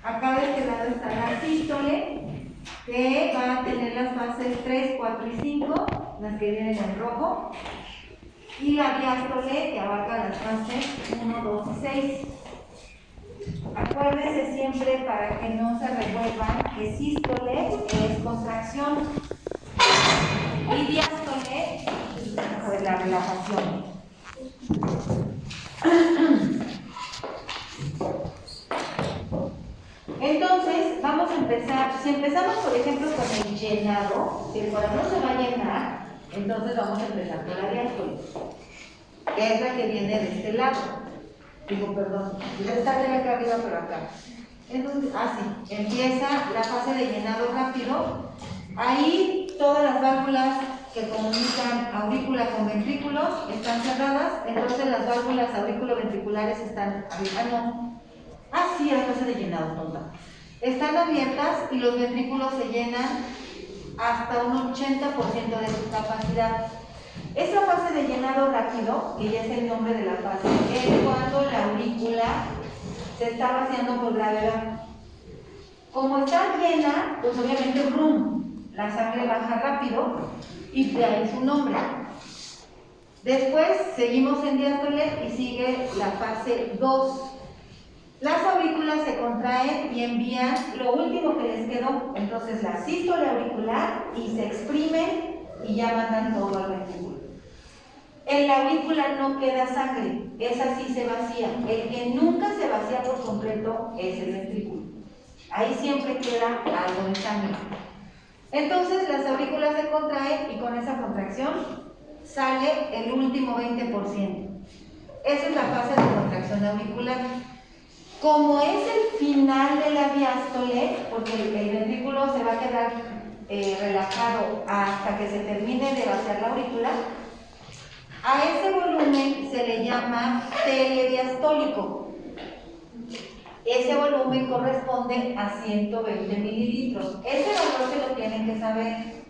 Acá de este lado está la sístole, que va a tener las fases 3, 4 y 5, las que vienen en rojo, y la diástole, que abarca las fases 1, 2 y 6. Acuérdense siempre, para que no se revuelvan, que sístole es contracción y diástole es la relajación. Entonces, vamos a empezar. Si empezamos, por ejemplo, con el llenado, si el corazón se va a llenar, entonces vamos a empezar con la diástole, que es la que viene de este lado. Digo, perdón, está de acá arriba, pero acá. Entonces, sí, empieza la fase de llenado rápido. Ahí todas las válvulas que comunican aurícula con ventrículos están cerradas, entonces las válvulas auriculoventriculares están abiertas. Sí, la fase de llenado, tonta. Están abiertas y los ventrículos se llenan hasta un 80% de su capacidad. Esa fase de llenado rápido, que ya es el nombre de la fase, es cuando la aurícula se está vaciando por gravedad. Como está llena, pues obviamente la sangre baja rápido y de ahí su nombre. Después seguimos en diástole y sigue la fase 2. Las aurículas se contraen y envían lo último que les quedó, entonces la sístole auricular, y se exprimen y ya mandan todo al ventrículo. En la aurícula no queda sangre, esa sí se vacía. El que nunca se vacía por completo es el ventrículo. Ahí siempre queda algo de sangre. Entonces las aurículas se contraen y con esa contracción sale el último 20%. Esa es la fase de contracción auricular. Como es el final de la diástole, porque el ventrículo se va a quedar relajado hasta que se termine de vaciar la aurícula, a ese volumen se le llama telediastólico. Ese volumen corresponde a 120 mililitros. Ese valor se lo tienen que saber,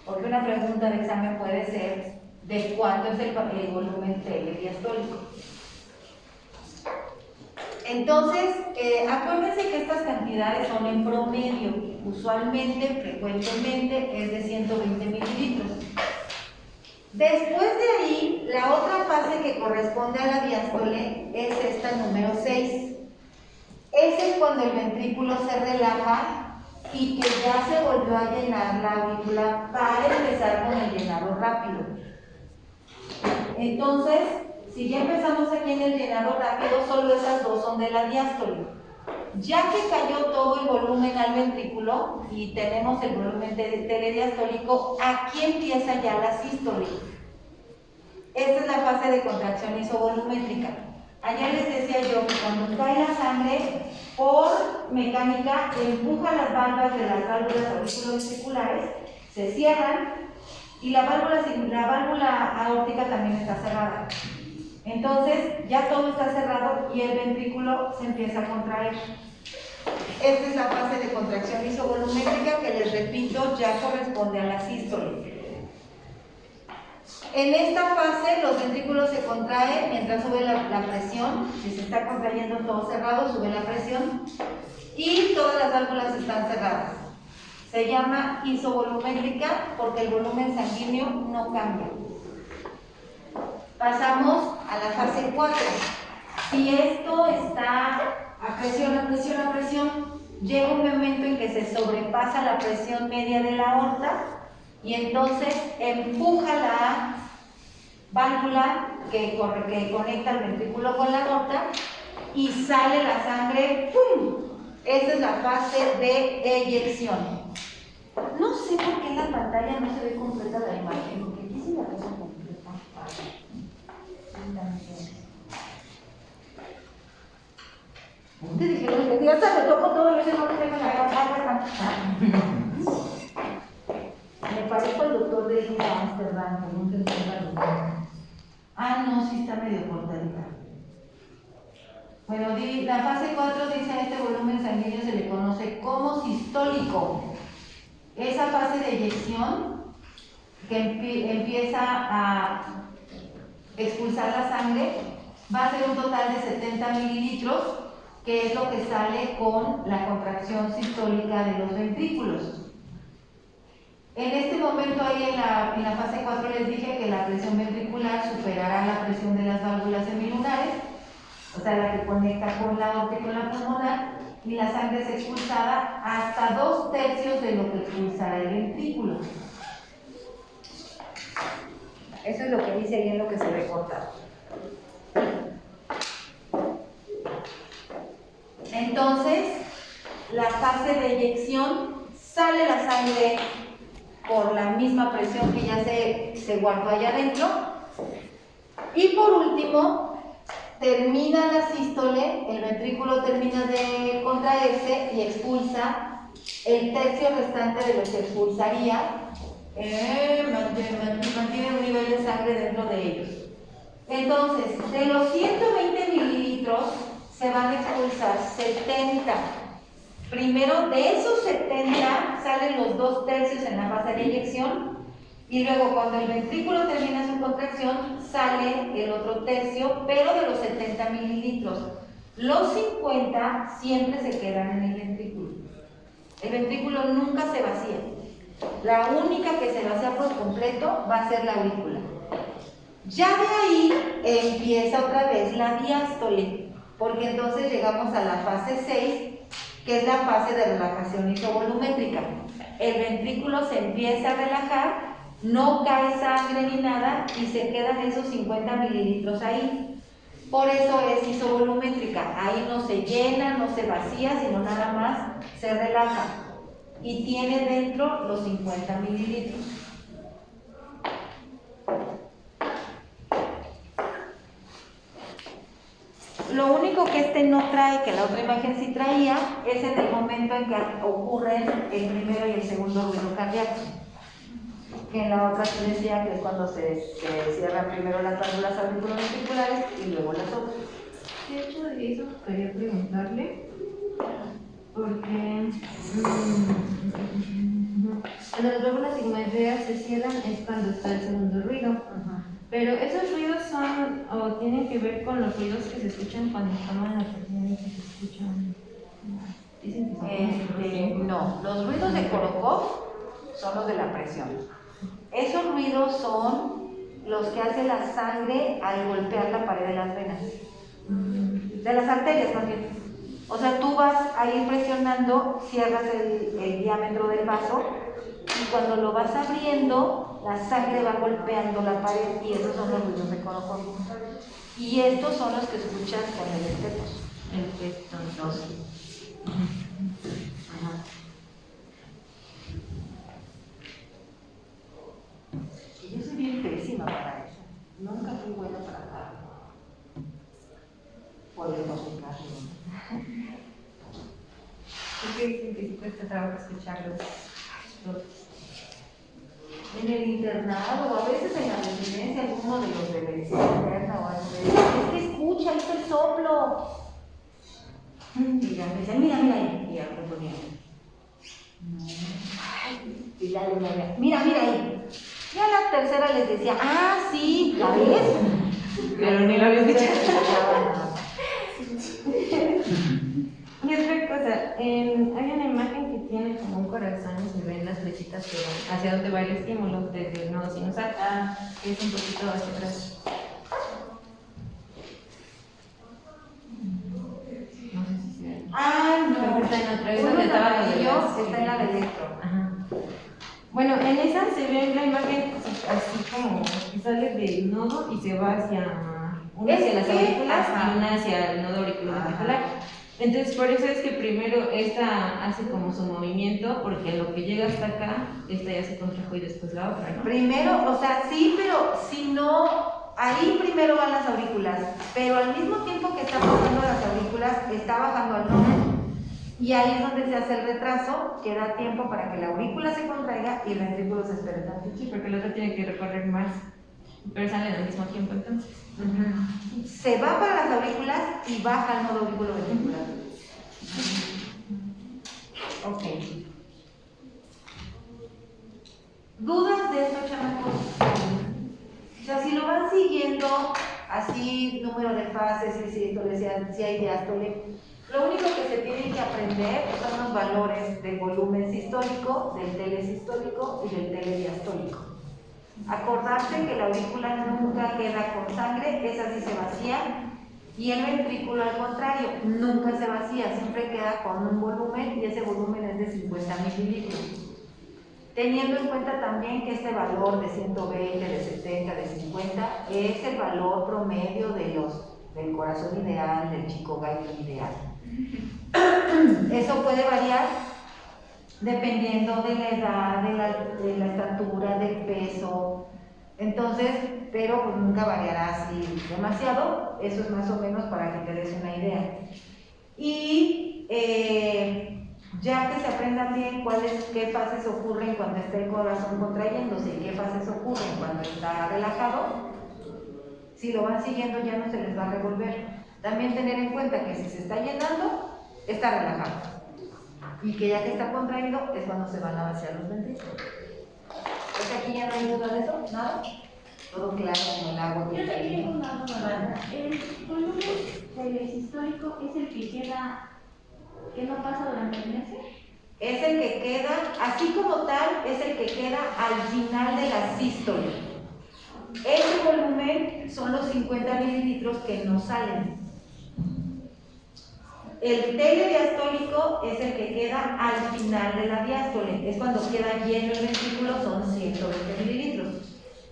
porque una pregunta de examen puede ser de cuánto es el volumen telediastólico. Entonces, acuérdense que estas cantidades son en promedio, usualmente, frecuentemente, es de 120 mililitros. Después de ahí, la otra fase que corresponde a la diástole es esta número 6. Ese es cuando el ventrículo se relaja y que ya se volvió a llenar la aurícula para empezar con el llenado rápido. Entonces, si ya empezamos aquí en el llenado rápido, solo esas dos son de la diástole. Ya que cayó todo el volumen al ventrículo y tenemos el volumen telediastólico, aquí empieza ya la sístole. Esta es la fase de contracción isovolumétrica. Allá les decía yo que cuando cae la sangre, por mecánica, empuja las válvulas de las válvulas auriculoventriculares, se cierran y la válvula aórtica también está cerrada. Entonces, ya todo está cerrado y el ventrículo se empieza a contraer. Esta es la fase de contracción isovolumétrica que, les repito, ya corresponde a la sístole. En esta fase los ventrículos se contraen mientras sube la presión. Si se está contrayendo todo cerrado, sube la presión y todas las válvulas están cerradas. Se llama isovolumétrica porque el volumen sanguíneo no cambia. Pasamos a la fase 4. Si esto está a presión, llega un momento en que se sobrepasa la presión media de la aorta y entonces empuja la válvula que conecta el ventrículo con la aorta y sale la sangre, ¡pum! Esa es la fase de eyección. No sé por qué en la pantalla no se ve completa la imagen, porque aquí sí la cosa completa. Te dijeron que ya se me tocó todo, yo no tengo la cara. Me parezco al doctor de Lisa Amsterdam, que nunca encuentra el doctor. No, sí está medio cortadita. Bueno, la fase 4 dice a este volumen sanguíneo se le conoce como sistólico. Esa fase de eyección que empieza a expulsar la sangre va a ser un total de 70 mililitros que es lo que sale con la contracción sistólica de los ventrículos. En este momento ahí en la fase 4 les dije que la presión ventricular superará la presión de las válvulas semilunares, o sea, la que conecta con la aorta y con la pulmonar, y la sangre es expulsada hasta 2/3 de lo que expulsará el ventrículo. Eso es lo que dice ahí en lo que se ve cortado. Entonces, la fase de eyección, sale la sangre por la misma presión que ya se guardó allá adentro. Y por último, termina la sístole, el ventrículo termina de contraerse y expulsa el tercio restante de lo que expulsaría, mantiene un nivel de sangre dentro de ellos. Entonces, de los 120 mililitros se van a expulsar 70. Primero, de esos 70 salen los 2/3 en la fase de eyección, y luego cuando el ventrículo termina su contracción sale el otro tercio, pero de los 70 mililitros. Los 50 siempre se quedan en el ventrículo. El ventrículo nunca se vacía. La única que se vacía por completo va a ser la aurícula. Ya de ahí empieza otra vez la diástole, porque entonces llegamos a la fase 6, que es la fase de relajación isovolumétrica. El ventrículo se empieza a relajar, no cae sangre ni nada y se quedan esos 50 mililitros ahí. Por eso es isovolumétrica. Ahí no se llena, no se vacía, sino nada más se relaja. Y tiene dentro los 50 mililitros. Lo único que este no trae, que la otra imagen sí traía, es en el momento en que ocurren el primero y el segundo ruido cardíaco. Que en la otra se decía que es cuando se cierran primero las válvulas auriculoventriculares y luego las otras. De hecho, de eso quería preguntarle, porque cuando las válvulas sigmoideas se cierran es cuando está el segundo ruido. Pero esos ruidos son o tienen que ver con los ruidos que se escuchan cuando toman la presión y que se escuchan. Dicen que son No, los ruidos de Korokov son los de la presión. Esos ruidos son los que hace la sangre al golpear la pared de las venas, de las arterias más bien. O sea, tú vas a ir presionando, cierras el diámetro del vaso y cuando lo vas abriendo, la sangre va golpeando la pared y esos son los ruidos de Korokov. Y estos son los que escuchas con el estetos. El estetos. Yo soy bien pésima para eso. Nunca fui buena para nada. Podemos buscarlo. ¿Por qué dicen que sí cuesta trabajo escucharlos? En el internado, o a veces en la residencia, alguno de los de medicina interna o algo de eso. Es que escucha, ahí está el soplo. Y ya me dicen, mira ahí. Y ya me ponía. Y ya le decía, mira ahí. Y a la tercera les decía, sí, ¿ya ves? Pero ni lo había escuchado. Nada. Y otra cosa, hay una imagen que tiene como un corazón y se ven las flechitas que van hacia donde va el estímulo, desde el nodo sinusal, que es un poquito hacia atrás. No sé si se ve. No. Está en otra, es Uno donde es estaba amarillo, lo de está en la de electro. Ajá. Bueno, en esa se ve la imagen así como que sale del nodo y se va hacia una hacia las aurículas y una hacia el nodo auriculoventricular. Entonces, por eso es que primero esta hace como su movimiento, porque en lo que llega hasta acá, esta ya se contrajo y después la otra, ¿no? Primero, o sea, sí, pero si no, ahí primero van las aurículas, pero al mismo tiempo que está pasando las aurículas, está bajando al nodo. Y ahí es donde se hace el retraso, que da tiempo para que la aurícula se contraiga y el ventrículo se espere tantito. Sí, porque el otro tiene que recorrer más, pero salen al mismo tiempo entonces. Se va para las aurículas y baja al nodo auriculoventricular. Ok. ¿Dudas de esto, chamacos? O sea, si lo van siguiendo, así, número de fases, si hay diástole, Lo único que se tienen que aprender son los valores del volumen sistólico, del telesistólico y del telediastólico. Acordarse que la aurícula nunca queda con sangre, esa sí se vacía, y el ventrículo al contrario, nunca se vacía, siempre queda con un volumen y ese volumen es de 50 mililitros. Teniendo en cuenta también que este valor de 120, de 70, de 50 es el valor promedio del corazón ideal, del chico gallo ideal. Eso puede variar dependiendo de la edad, de la estatura, del peso. Entonces, pero pues nunca variará así demasiado. Eso es más o menos para que te des una idea. Y ya que se aprendan bien qué fases ocurren cuando está el corazón contrayéndose y qué fases ocurren cuando está relajado, si lo van siguiendo ya no se les va a revolver. También tener en cuenta que si se está llenando, está relajado. Y que ya que está contraído es cuando se van a vaciar los ventrículos. ¿Es que aquí ya no hay duda de eso? ¿Nada? Todo claro como el agua que está ahí. El volumen telesistólico es el que queda, que no pasa durante el mes. Es el que queda, así como tal, es el que queda al final de la sístole. Ese volumen son los 50 mililitros que no salen. El telediastólico es el que queda al final de la diástole, es cuando queda lleno el ventrículo, son 120 mililitros.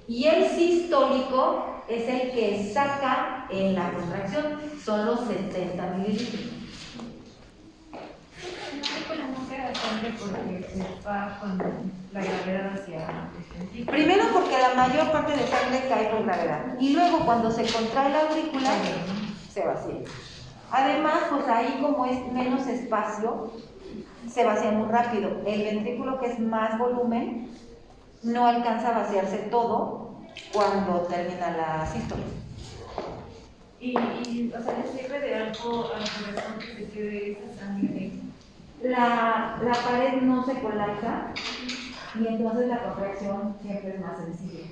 Y el sistólico es el que saca en la contracción, son los 70 mililitros. No queda sangre porque se va con la gravedad hacia el... Primero porque la mayor parte de sangre cae por gravedad y luego cuando se contrae la aurícula se vacía. Además, pues ahí como es menos espacio, se vacía muy rápido. El ventrículo, que es más volumen, no alcanza a vaciarse todo cuando termina la sístole. Y o sea, ¿le sirve de algo al corazón que se quede esa sangre? La pared no se colapsa y entonces la contracción siempre es más sencilla.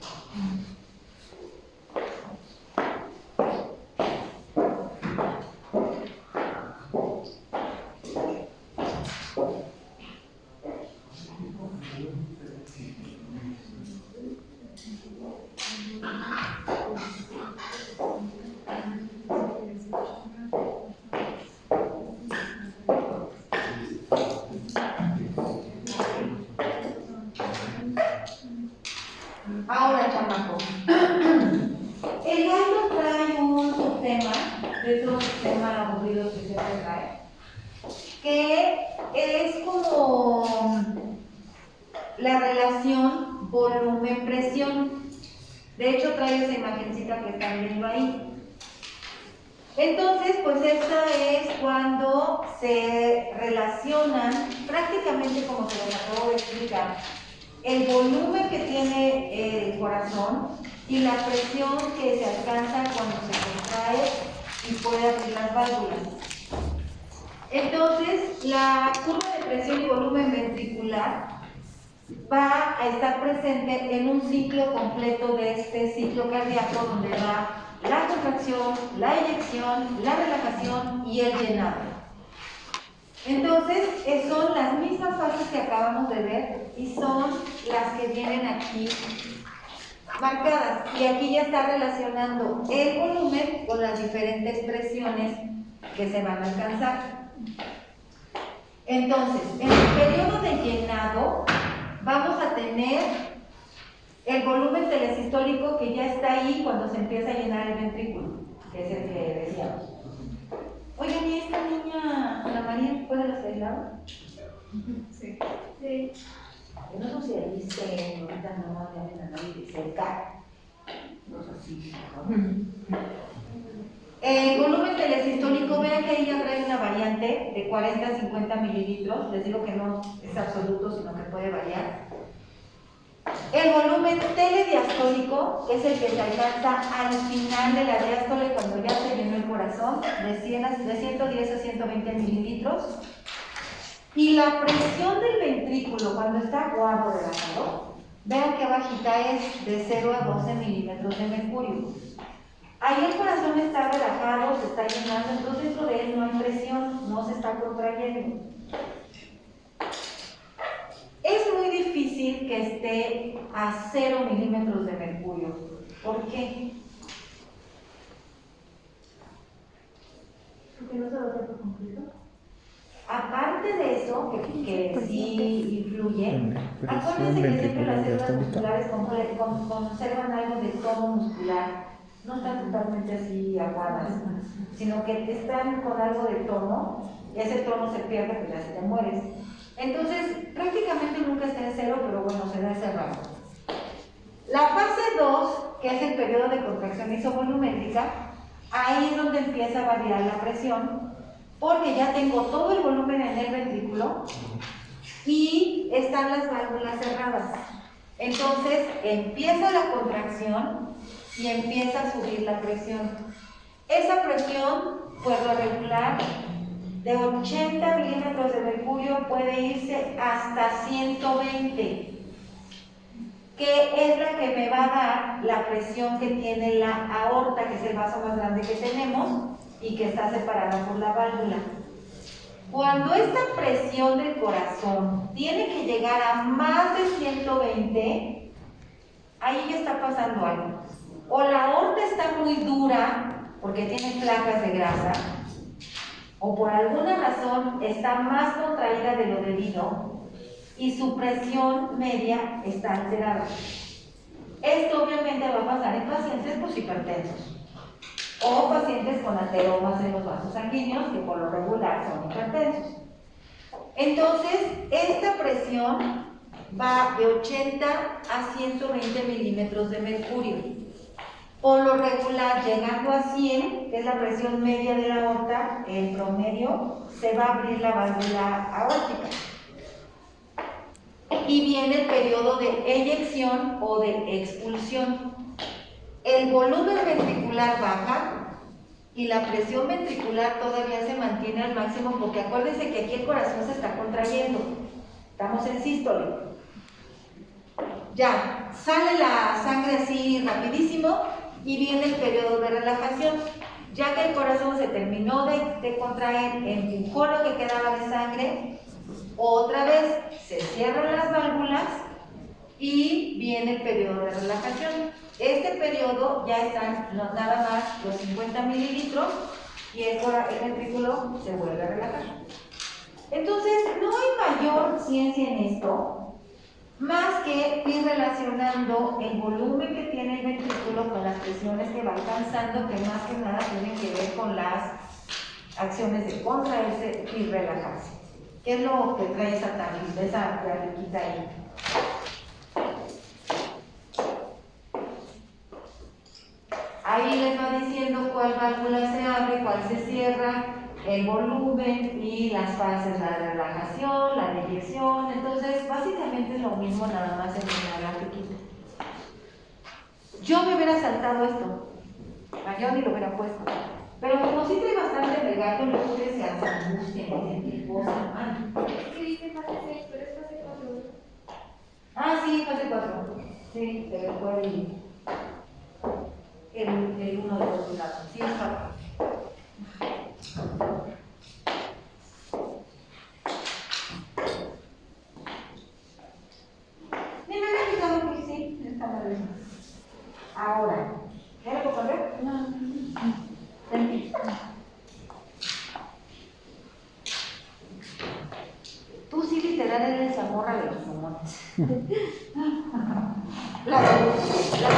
Ahora, chamaco, el gallo trae un subtema, de esos temas aburridos que siempre trae, que es como la relación volumen-presión. De hecho, trae esa imagencita que están viendo ahí. Entonces, pues esta es cuando se relacionan, prácticamente como se les acabo de explicar, el volumen que tiene el corazón y la presión que se alcanza cuando se contrae y puede abrir las válvulas. Entonces, la curva de presión y volumen ventricular va a estar presente en un ciclo completo de este ciclo cardíaco donde va la contracción, la eyección, la relajación y el llenado. Entonces, son las mismas fases que acabamos de ver y son las que vienen aquí marcadas. Y aquí ya está relacionando el volumen con las diferentes presiones que se van a alcanzar. Entonces, en el periodo de llenado vamos a tener el volumen telesistólico que ya está ahí cuando se empieza a llenar el ventrículo, que es el que decíamos. Oigan, ¿y esta niña, Ana María, puede los aislados? Sí. Sí. Yo no socialicen, ahorita no le hablen a nadie de cerca. No sé si. El volumen telesistólico, vean que ella trae una variante de 40 a 50 mililitros. Les digo que no es absoluto, sino que puede variar. El volumen telediastólico es el que se alcanza al final de la diástole cuando ya se llenó el corazón, de 110 a 120 mililitros. Y la presión del ventrículo cuando está aguado relajado, vean que bajita es de 0 a 12 milímetros de mercurio. Ahí el corazón está relajado, se está llenando, entonces dentro de él no hay presión, no se está contrayendo. Es muy difícil que esté a 0 milímetros de mercurio. ¿Por qué? Porque no se lo tengo completo. Aparte de eso, que sí influye, acuérdense que siempre las células musculares conservan algo de tono muscular, no están totalmente así aguadas, sino que están con algo de tono, y ese tono se pierde pues ya se te mueres. Entonces, prácticamente nunca está en 0, pero bueno, se da ese rango. La fase 2, que es el periodo de contracción isovolumétrica, ahí es donde empieza a variar la presión, porque ya tengo todo el volumen en el ventrículo y están las válvulas cerradas. Entonces empieza la contracción y empieza a subir la presión. Esa presión, por lo regular, de 80 milímetros de mercurio puede irse hasta 120, que es la que me va a dar la presión que tiene la aorta, que es el vaso más grande que tenemos y que está separada por la válvula. Cuando esta presión del corazón tiene que llegar a más de 120, ahí ya está pasando algo. O la aorta está muy dura porque tiene placas de grasa, o por alguna razón está más contraída de lo debido y su presión media está alterada. Esto obviamente va a pasar en pacientes pues, hipertensos o pacientes con ateromas en los vasos sanguíneos que por lo regular son hipertensos. Entonces, esta presión va de 80 a 120 milímetros de mercurio. Por lo regular, llegando a 100, que es la presión media de la aorta, en promedio, se va a abrir la válvula aórtica. Y viene el periodo de eyección o de expulsión. El volumen ventricular baja y la presión ventricular todavía se mantiene al máximo porque acuérdense que aquí el corazón se está contrayendo. Estamos en sístole. Ya, sale la sangre así rapidísimo y viene el periodo de relajación. Ya que el corazón se terminó de contraer, empujó lo que quedaba de sangre, otra vez se cierran las válvulas y viene el periodo de relajación. Este periodo ya están nada más los 50 mililitros y el ventrículo se vuelve a relajar. Entonces, no hay mayor ciencia en esto, más que ir relacionando el volumen que tiene el ventrículo con las presiones que va alcanzando, que más que nada tienen que ver con las acciones de contraerse y relajarse. ¿Qué es lo que trae esa tablita, esa grafiquita ahí? Ahí les va diciendo cuál válvula se abre, cuál se cierra, el volumen y las fases, la de relajación, la de eyección. Entonces, básicamente es lo mismo, nada más en una grafiquita. Yo me hubiera saltado esto, yo ni lo hubiera puesto. Pero como sí trae bastante regalo, luego ustedes se angustien y dicen, ¿Qué dice fase 6? Pero es fase 4. Ah, sí, fase 4. Sí, pero fue el uno de los lados. Sí, es 4. Ni me había fijado que sí, está maravilloso. Ahora, ¿ya lo puedo poner? No. Tú sí literal eres Zamorra de los pulmones. La evolución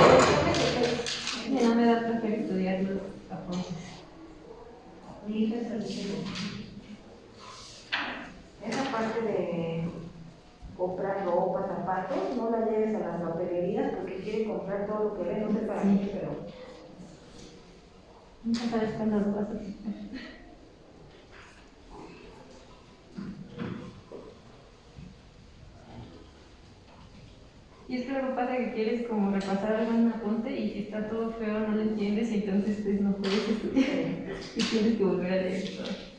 es de No me da placer estudiar los apuntes. mi hija es el esa parte de comprar ropa, zapatos, no la lleves a las papelerías porque quiere comprar todo lo que ve, no sé para qué, pero Nunca sabes cuándo lo vas a quitar. Y es que luego pasa que quieres como repasar algún apunte y si está todo feo no lo entiendes y entonces pues no puedes estudiar y tienes que volver a leer todo.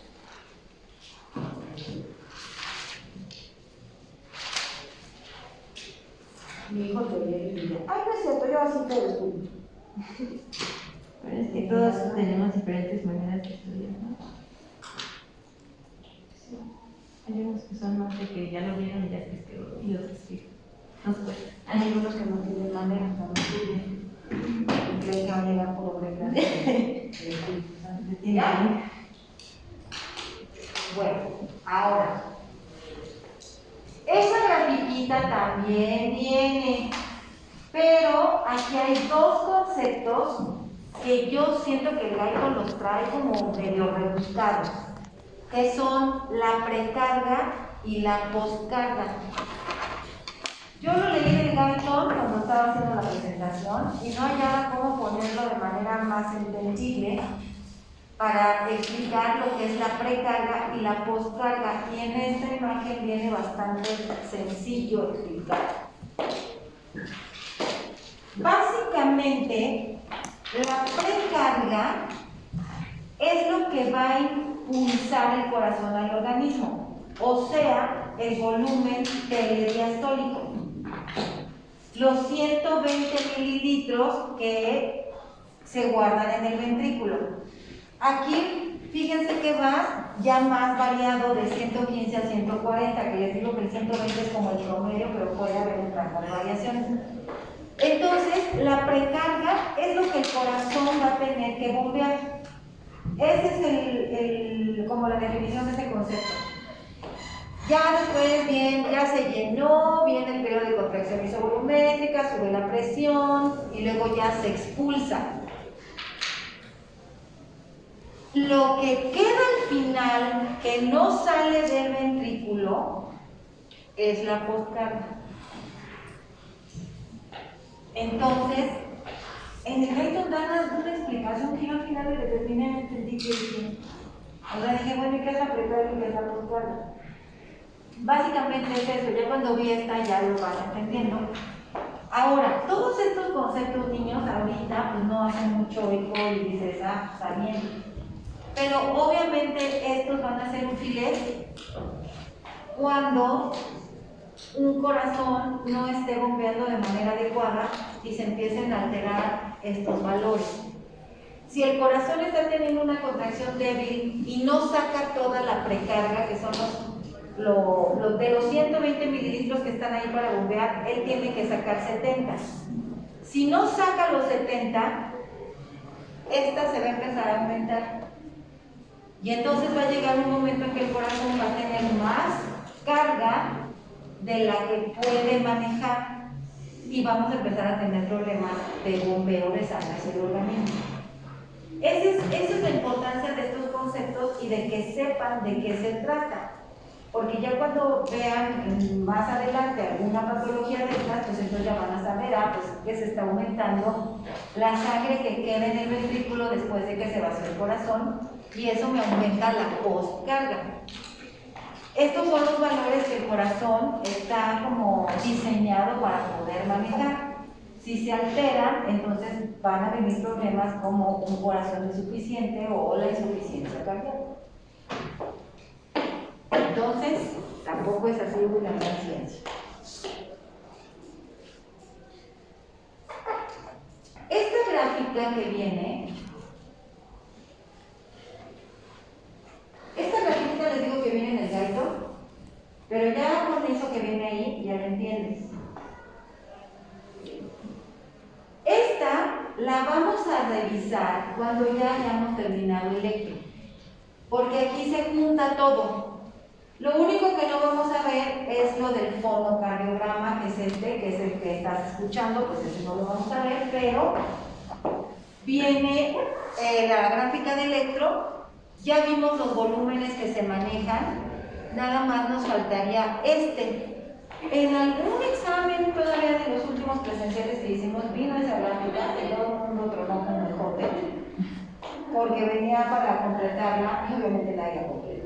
mi hijo te lee y dice, ay, no es cierto, yo así todo estudio. Bueno, que todos tenemos diferentes maneras de estudiar, ¿no? Sí. Hay unos que son más de que ya lo vieron y ya que y otros que nos cuesta. Hay unos que no tienen manera, no estudian. Creen que van a llegar por obras. ¿Ya? Bueno, ahora. Esa grafiquita también viene, pero aquí hay dos conceptos que yo siento que el Gaico los trae como medio rebuscados, que son la precarga y la postcarga. Yo lo leí del Gaico cuando estaba haciendo la presentación y no hallaba cómo ponerlo de manera más entendible para explicar lo que es la precarga y la postcarga, y en esta imagen viene bastante sencillo explicar. Básicamente, la precarga es lo que va a impulsar el corazón al organismo, o sea, el volumen telediastólico. Los 120 mililitros que se guardan en el ventrículo. Aquí, fíjense que va ya más variado de 115 a 140, que les digo que el 120 es como el promedio, pero puede haber otras variaciones. Entonces, la precarga es lo que el corazón va a tener que bombear. Esa es como la definición de ese concepto. Ya después bien, ya se llenó, viene el periodo de contracción isovolumétrica, sube la presión y luego ya se expulsa. Lo que queda al final, que no sale del ventrículo, es la postcarga. Entonces, en el Gaiton dan una explicación que yo al final le terminé, no entendí qué dije. Ahora dije, bueno, ¿y qué es la precarga y qué es la postcarga? Básicamente es eso, ya cuando vi esta ya lo van entendiendo. Ahora, todos estos conceptos, niños, ahorita pues no hacen mucho eco y dices, ah, está bien. Pero obviamente estos van a ser útiles cuando un corazón no esté bombeando de manera adecuada y se empiecen a alterar estos valores. Si el corazón está teniendo una contracción débil y no saca toda la precarga, que son los de los 120 mililitros que están ahí para bombear, él tiene que sacar 70. Si no saca los 70, esta se va a empezar a aumentar. Y entonces va a llegar un momento en que el corazón va a tener más carga de la que puede manejar y vamos a empezar a tener problemas de bombeo de sangre hacia el organismo. Esa es la importancia de estos conceptos y de que sepan de qué se trata. Porque ya cuando vean más adelante alguna patología de estas, pues entonces ya van a saber, pues que se está aumentando la sangre que queda en el ventrículo después de que se vació el corazón, y eso me aumenta la postcarga. Estos son los valores que el corazón está como diseñado para poder manejar. Si se alteran, entonces van a venir problemas como un corazón insuficiente o la insuficiencia cardíaca. Entonces, tampoco es así una gran ciencia. Esta gráfica que viene, les digo que viene en el Gaiton, pero ya con eso que viene ahí, ya lo entiendes. Esta la vamos a revisar cuando ya hayamos terminado electro, porque aquí se junta todo. Lo único que no vamos a ver es lo del fonocardiograma, que es que es el que estás escuchando, pues ese no lo vamos a ver, pero viene la gráfica de electro. Ya vimos los volúmenes que se manejan, nada más nos faltaría este. En algún examen todavía de los últimos presenciales que hicimos vino esa gráfica que todo el mundo tronó con el jote, porque venía para completarla y obviamente nadie la completó.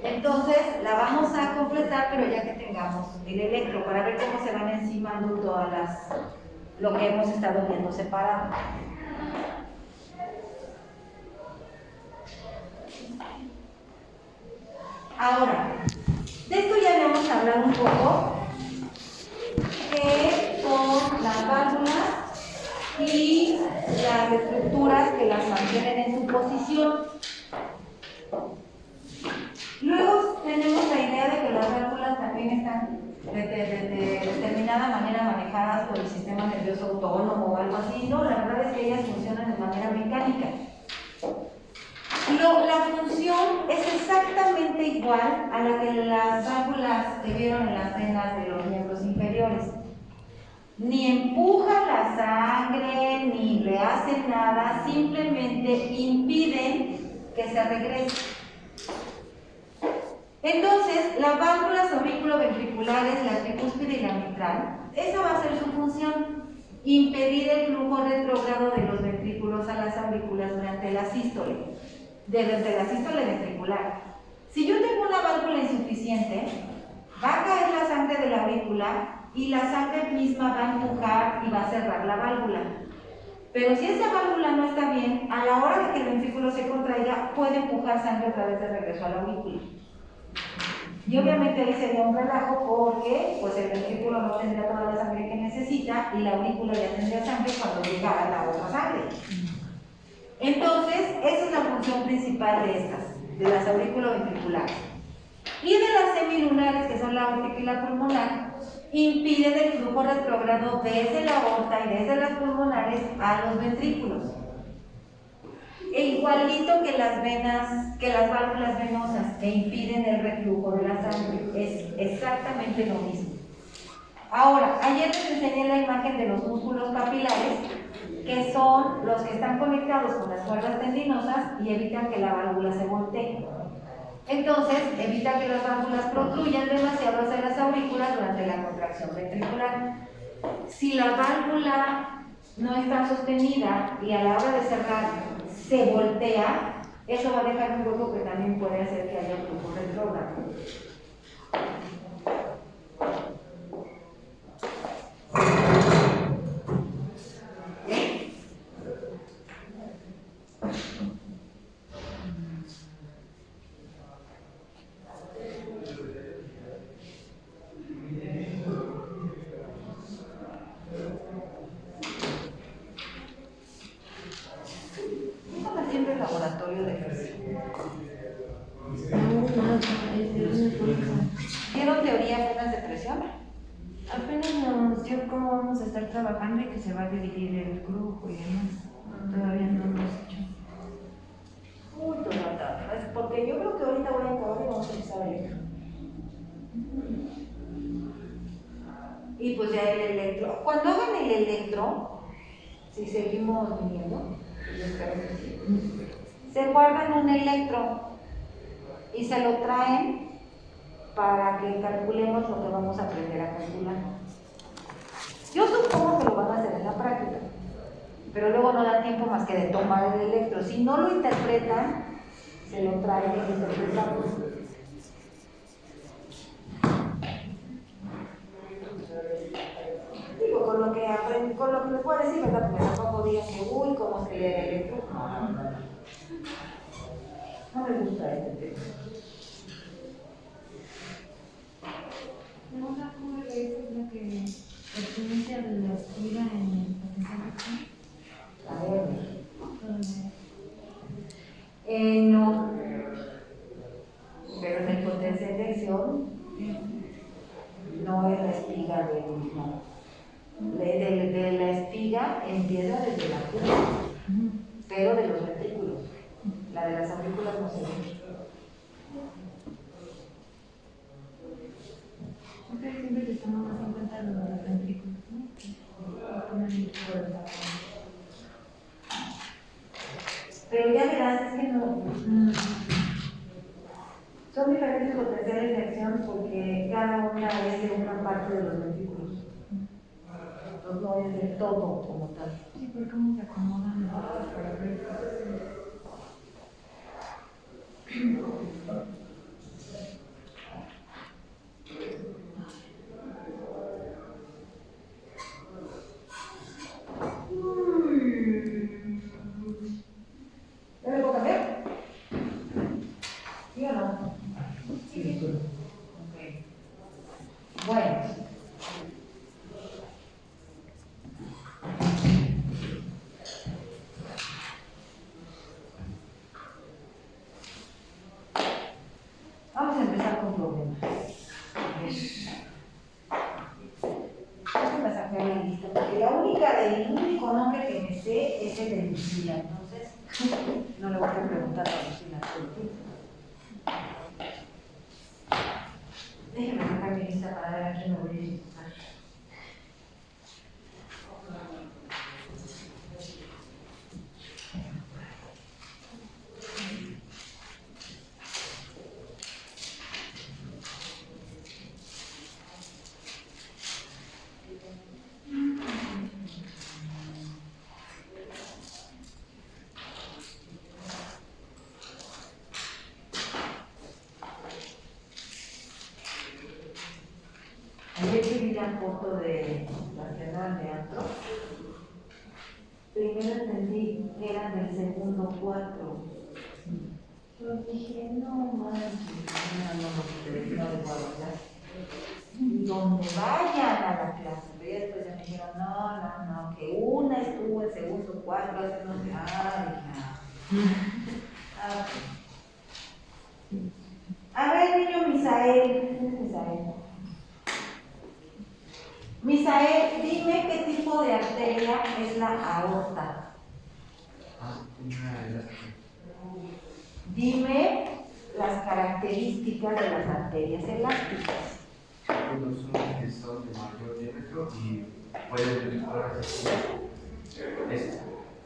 Entonces la vamos a completar, pero ya que tengamos el electro, para ver cómo se van encimando todas lo que hemos estado viendo separado. Ahora, de esto ya habíamos hablado un poco, que son las válvulas y las estructuras mantienen en su posición. Luego tenemos la idea de que las válvulas también están de determinada manera manejadas por el sistema nervioso autónomo o algo así. No, la verdad es que ellas funcionan de manera mecánica. La función es exactamente igual a la que las válvulas que vieron en las venas de los miembros inferiores. Ni empujan la sangre, ni le hacen nada, simplemente impiden que se regrese. Entonces, las válvulas auriculoventriculares, la tricúspide y la mitral, esa va a ser su función, impedir el flujo retrógrado de los ventrículos a las aurículas durante la sístole, durante la sístole ventricular. Si yo tengo una válvula insuficiente, va a caer la sangre de la aurícula y la sangre misma va a empujar y va a cerrar la válvula. Pero si esa válvula no está bien, a la hora de que el ventrículo se contraiga, puede empujar sangre otra vez de regreso a la aurícula. Y obviamente ahí sería un relajo porque pues el ventrículo no tendría toda la sangre que necesita y la aurícula ya tendría sangre cuando llegara la otra sangre. Entonces, esa es la función principal de estas, de las auriculoventriculares. Y de las semilunares, que son la aórtica y la pulmonar, impiden el flujo retrógrado desde la aorta y desde las pulmonares a los ventrículos. E igualito que las venas, que las válvulas venosas que impiden el reflujo de la sangre, es exactamente lo mismo. Ahora, ayer les enseñé la imagen de los músculos papilares, que son los que están conectados con las cuerdas tendinosas y evitan que la válvula se voltee. Entonces, evita que las válvulas protruyan demasiado hacia las aurículas durante la contracción ventricular. Si la válvula no está sostenida y a la hora de cerrar se voltea, eso va a dejar un hueco que también puede hacer que haya un flujo retrógrado. Siempre laboratorio de física. ¿Dieron teoría apenas de presión? Apenas nos dio cómo vamos a estar trabajando y que se va a dividir el grupo y demás. Todavía no lo hemos hecho. Uy, es porque yo creo que ahorita voy a acabar y vamos a empezar electro. Y pues ya el electro. Cuando hagan el electro, si seguimos viniendo, yo espero que sí, se guardan un electro y se lo traen para que calculemos lo que vamos a aprender a calcular. Yo supongo que lo van a hacer en la práctica, pero luego no da tiempo más que de tomar el electro. Si no lo interpretan, se lo traen y lo interpretamos. Digo, con lo que aprendí, con lo que les puedo decir, ¿verdad? Porque tampoco digan que, uy, ¿cómo se lee el electro? No me gusta este tema. ¿No la QRS es la que pertenece a la espiga en el potencial? A ver. Todavía. No. Pero en el potencial de acción no es la espiga del mismo. De la espiga empieza desde la curva, pero de los ventrículos. La de las aurículas no se ve. Siempre te tomamos en cuenta lo de los ventrículos, ¿no? Pero ya verás, es que no. Son diferentes potenciales de acción porque cada una es de una parte de los ventrículos. Entonces no es de todo como tal. Sí, pero ¿cómo se acomodan para ver? ¿Ya me puedo cambiar? ¿Sí o no? Sí. Okay. Bueno. problema. A ver. Déjame sacar la lista, porque el único nombre que me sé es el de Lucía, entonces no le voy a preguntar a Lucía. Déjame sacar mi lista para ver a quién me voy a visitar. Ayer que vi la foto de las que eran de antro, primero entendí que eran del segundo 4. Pero dije, no manches, no les voy a hablar. Y donde vayan a la clase, pero ya después ya me dijeron, no, que una estuvo en segundo 4, hace no sé, a ver, niño Misael, ¿quién es Misael? Misael, dime qué tipo de arteria es la aorta. Dime las características de las arterias elásticas. Son que son de mayor diámetro y pueden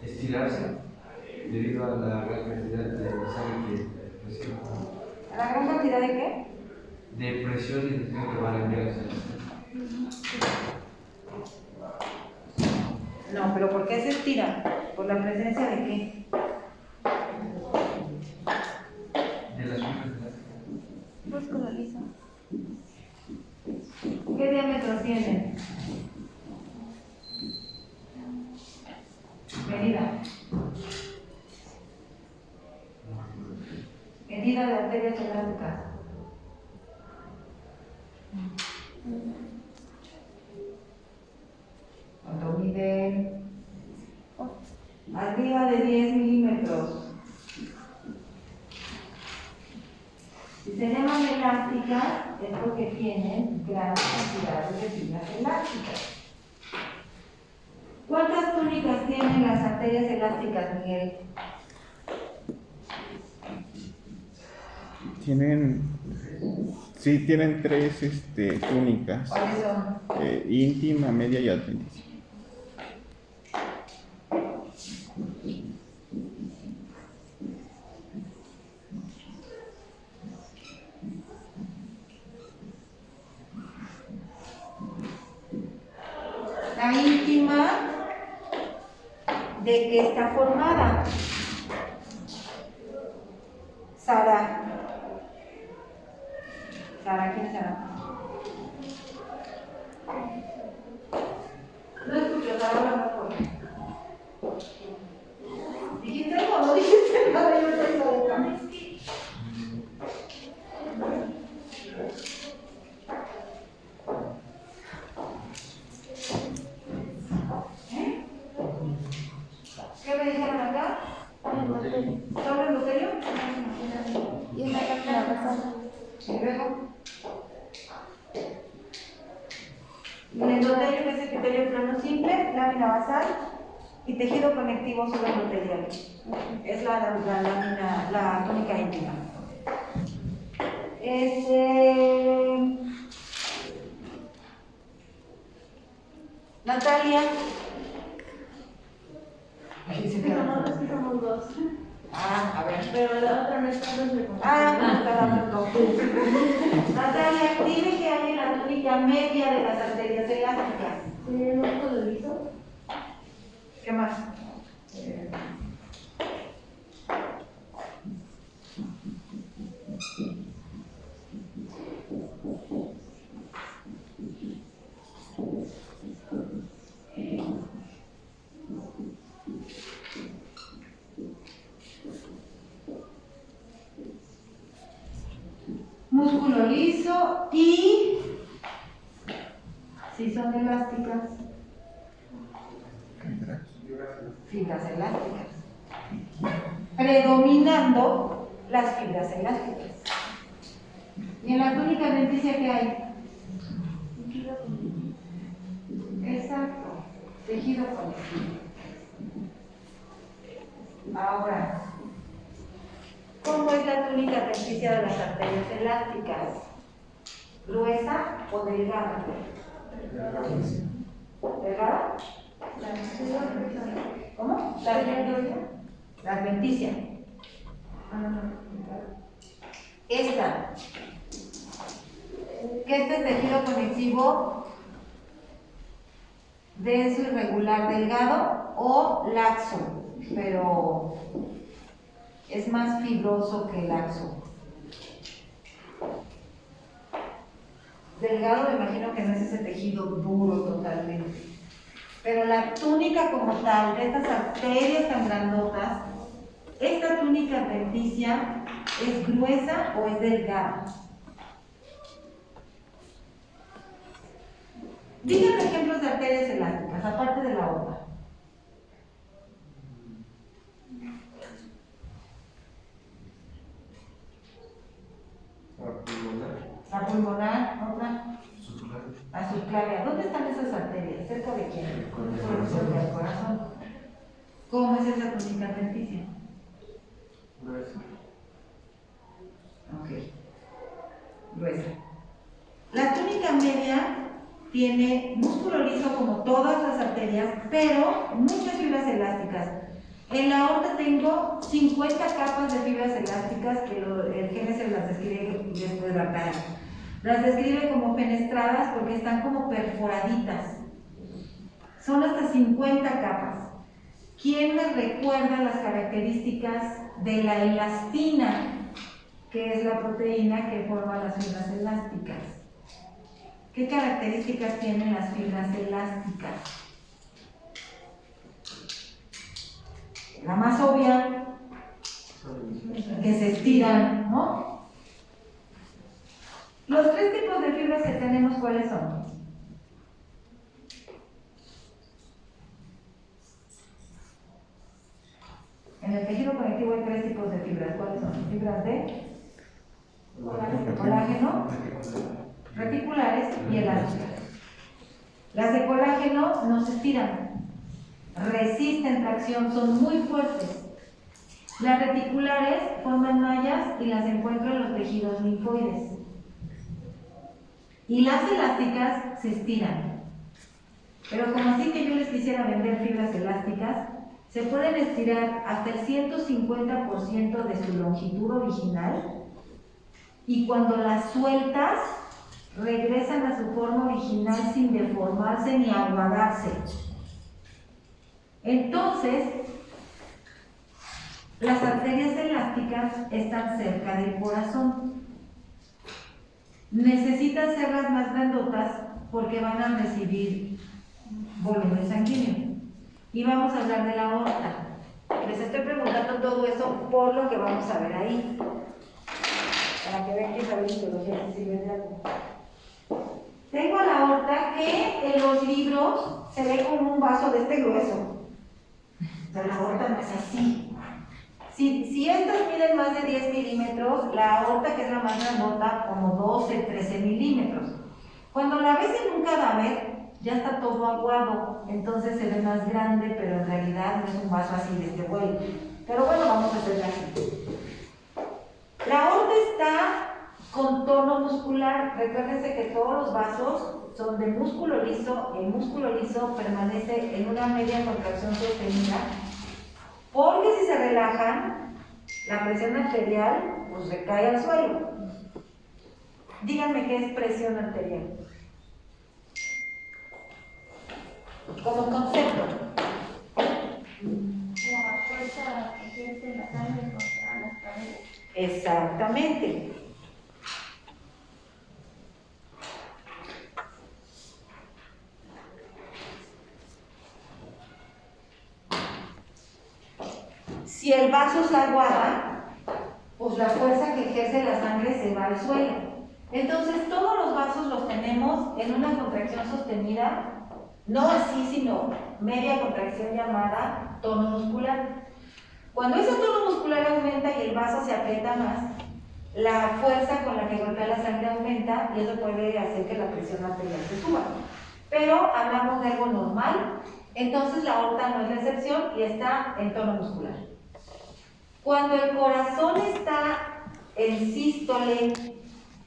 estirarse debido a la gran cantidad de sangre que reciben. ¿A la gran cantidad de qué? De presión y de sangre que van a enviar hacia el No, pero ¿por qué se estira? ¿Por la presencia de qué? de las fibras Músculo liso. ¿Qué diámetro tienen? Medida. Medida de arterias elásticas. ¿Cuánto mide? Arriba de 10 milímetros. Si se llaman elásticas, es porque tienen gran cantidad de fibras elásticas. ¿Cuántas túnicas tienen las arterias elásticas, Miguel? Tienen 3 túnicas. ¿Cuáles son? Íntima, media y adventicia. La íntima, ¿de qué está formada? Sara. Sara, ¿quién es Sara? No escucho, Sara, habla por mí. ¿Dijiste algo o no dijiste nada? Yo estoy sola. ¿Qué me dijeron acá? ¿Sobre el luterio? Y una lámina basal. Y luego. El endotelio, que es el epitelio plano simple, lámina basal y tejido conectivo subendothelial. Es la lámina, la túnica íntima. Natalia. Somos dos. A ver. Pero la otra no está donde No, Natalia, dime que hay en la túnica media de las arterias elásticas. ¿Tiene músculo liso? ¿Qué más? Músculo liso y si son elásticas, fibras elásticas, predominando las fibras elásticas. ¿Y en la túnica adventicia qué hay? Exacto, tejido conectivo. Ahora, ¿cómo es la túnica adventicia de las arterias elásticas? ¿Gruesa o delgada? ¿Delgada? ¿Cómo? La adventicia. Esta. Que este tejido conectivo denso, irregular, delgado o laxo, pero es más fibroso que laxo. Delgado me imagino que no es ese tejido duro totalmente. Pero la túnica como tal, de estas arterias tan grandotas, esta túnica adventicia ¿es gruesa o es delgada? Díganme ejemplos de arterias elásticas, aparte de la aorta. La pulmonar, otra. La subclavia. ¿Dónde están esas arterias? ¿Cerca de quién? Cerca del corazón. ¿Cómo es esa túnica adventicia? Ok. Gruesa. La túnica media tiene músculo liso como todas las arterias, pero muchas fibras elásticas. En la aorta tengo 50 capas de fibras elásticas que el Génesis las describe después de la cara. Las describe como fenestradas porque están como perforaditas. Son hasta 50 capas. ¿Quién me recuerda las características de la elastina, que es la proteína que forma las fibras elásticas? ¿Qué características tienen las fibras elásticas? La más obvia, que se estiran, ¿no? Los tres tipos de fibras que tenemos, ¿cuáles son? En el tejido conectivo hay tres tipos de fibras. ¿Cuáles son? Fibras de colágeno, reticulares y elásticas. Las de colágeno no se estiran, resisten tracción, son muy fuertes. Las reticulares forman mallas y las encuentro en los tejidos linfoides. Y las elásticas se estiran. Pero como así que yo les quisiera vender fibras elásticas, se pueden estirar hasta el 150% de su longitud original y cuando las sueltas regresan a su forma original sin deformarse ni aguadarse. Entonces, las arterias elásticas están cerca del corazón. Necesitan ser las más grandotas porque van a recibir volumen sanguíneo. Y vamos a hablar de la aorta. Les estoy preguntando todo eso por lo que vamos a ver ahí. Para que vean que esa histología se sirve de algo. Tengo la aorta que en los libros se ve como un vaso de este grueso. Pero la aorta no es así. Si estas miden más de 10 milímetros, la aorta, que es la más grandota, como 12, 13 milímetros. Cuando la ves en un cadáver, ya está todo aguado, entonces se ve más grande, pero en realidad no es un vaso así de este vuelo. Pero bueno, vamos a hacerla así. La aorta está con tono muscular. Recuérdense que todos los vasos son de músculo liso. El músculo liso permanece en una media contracción sostenida, porque si se relajan, la presión arterial pues recae al suelo. Díganme qué es presión arterial. Como concepto. La fuerza que ejerce la sangre contra las paredes. Exactamente. Si el vaso se aguada, pues la fuerza que ejerce la sangre se va al suelo. Entonces todos los vasos los tenemos en una contracción sostenida, no así, sino media contracción llamada tono muscular. Cuando ese tono muscular aumenta y el vaso se aprieta más, la fuerza con la que golpea la sangre aumenta y eso puede hacer que la presión arterial se suba. Pero hablamos de algo normal, entonces la aorta no es la excepción y está en tono muscular. Cuando el corazón está en sístole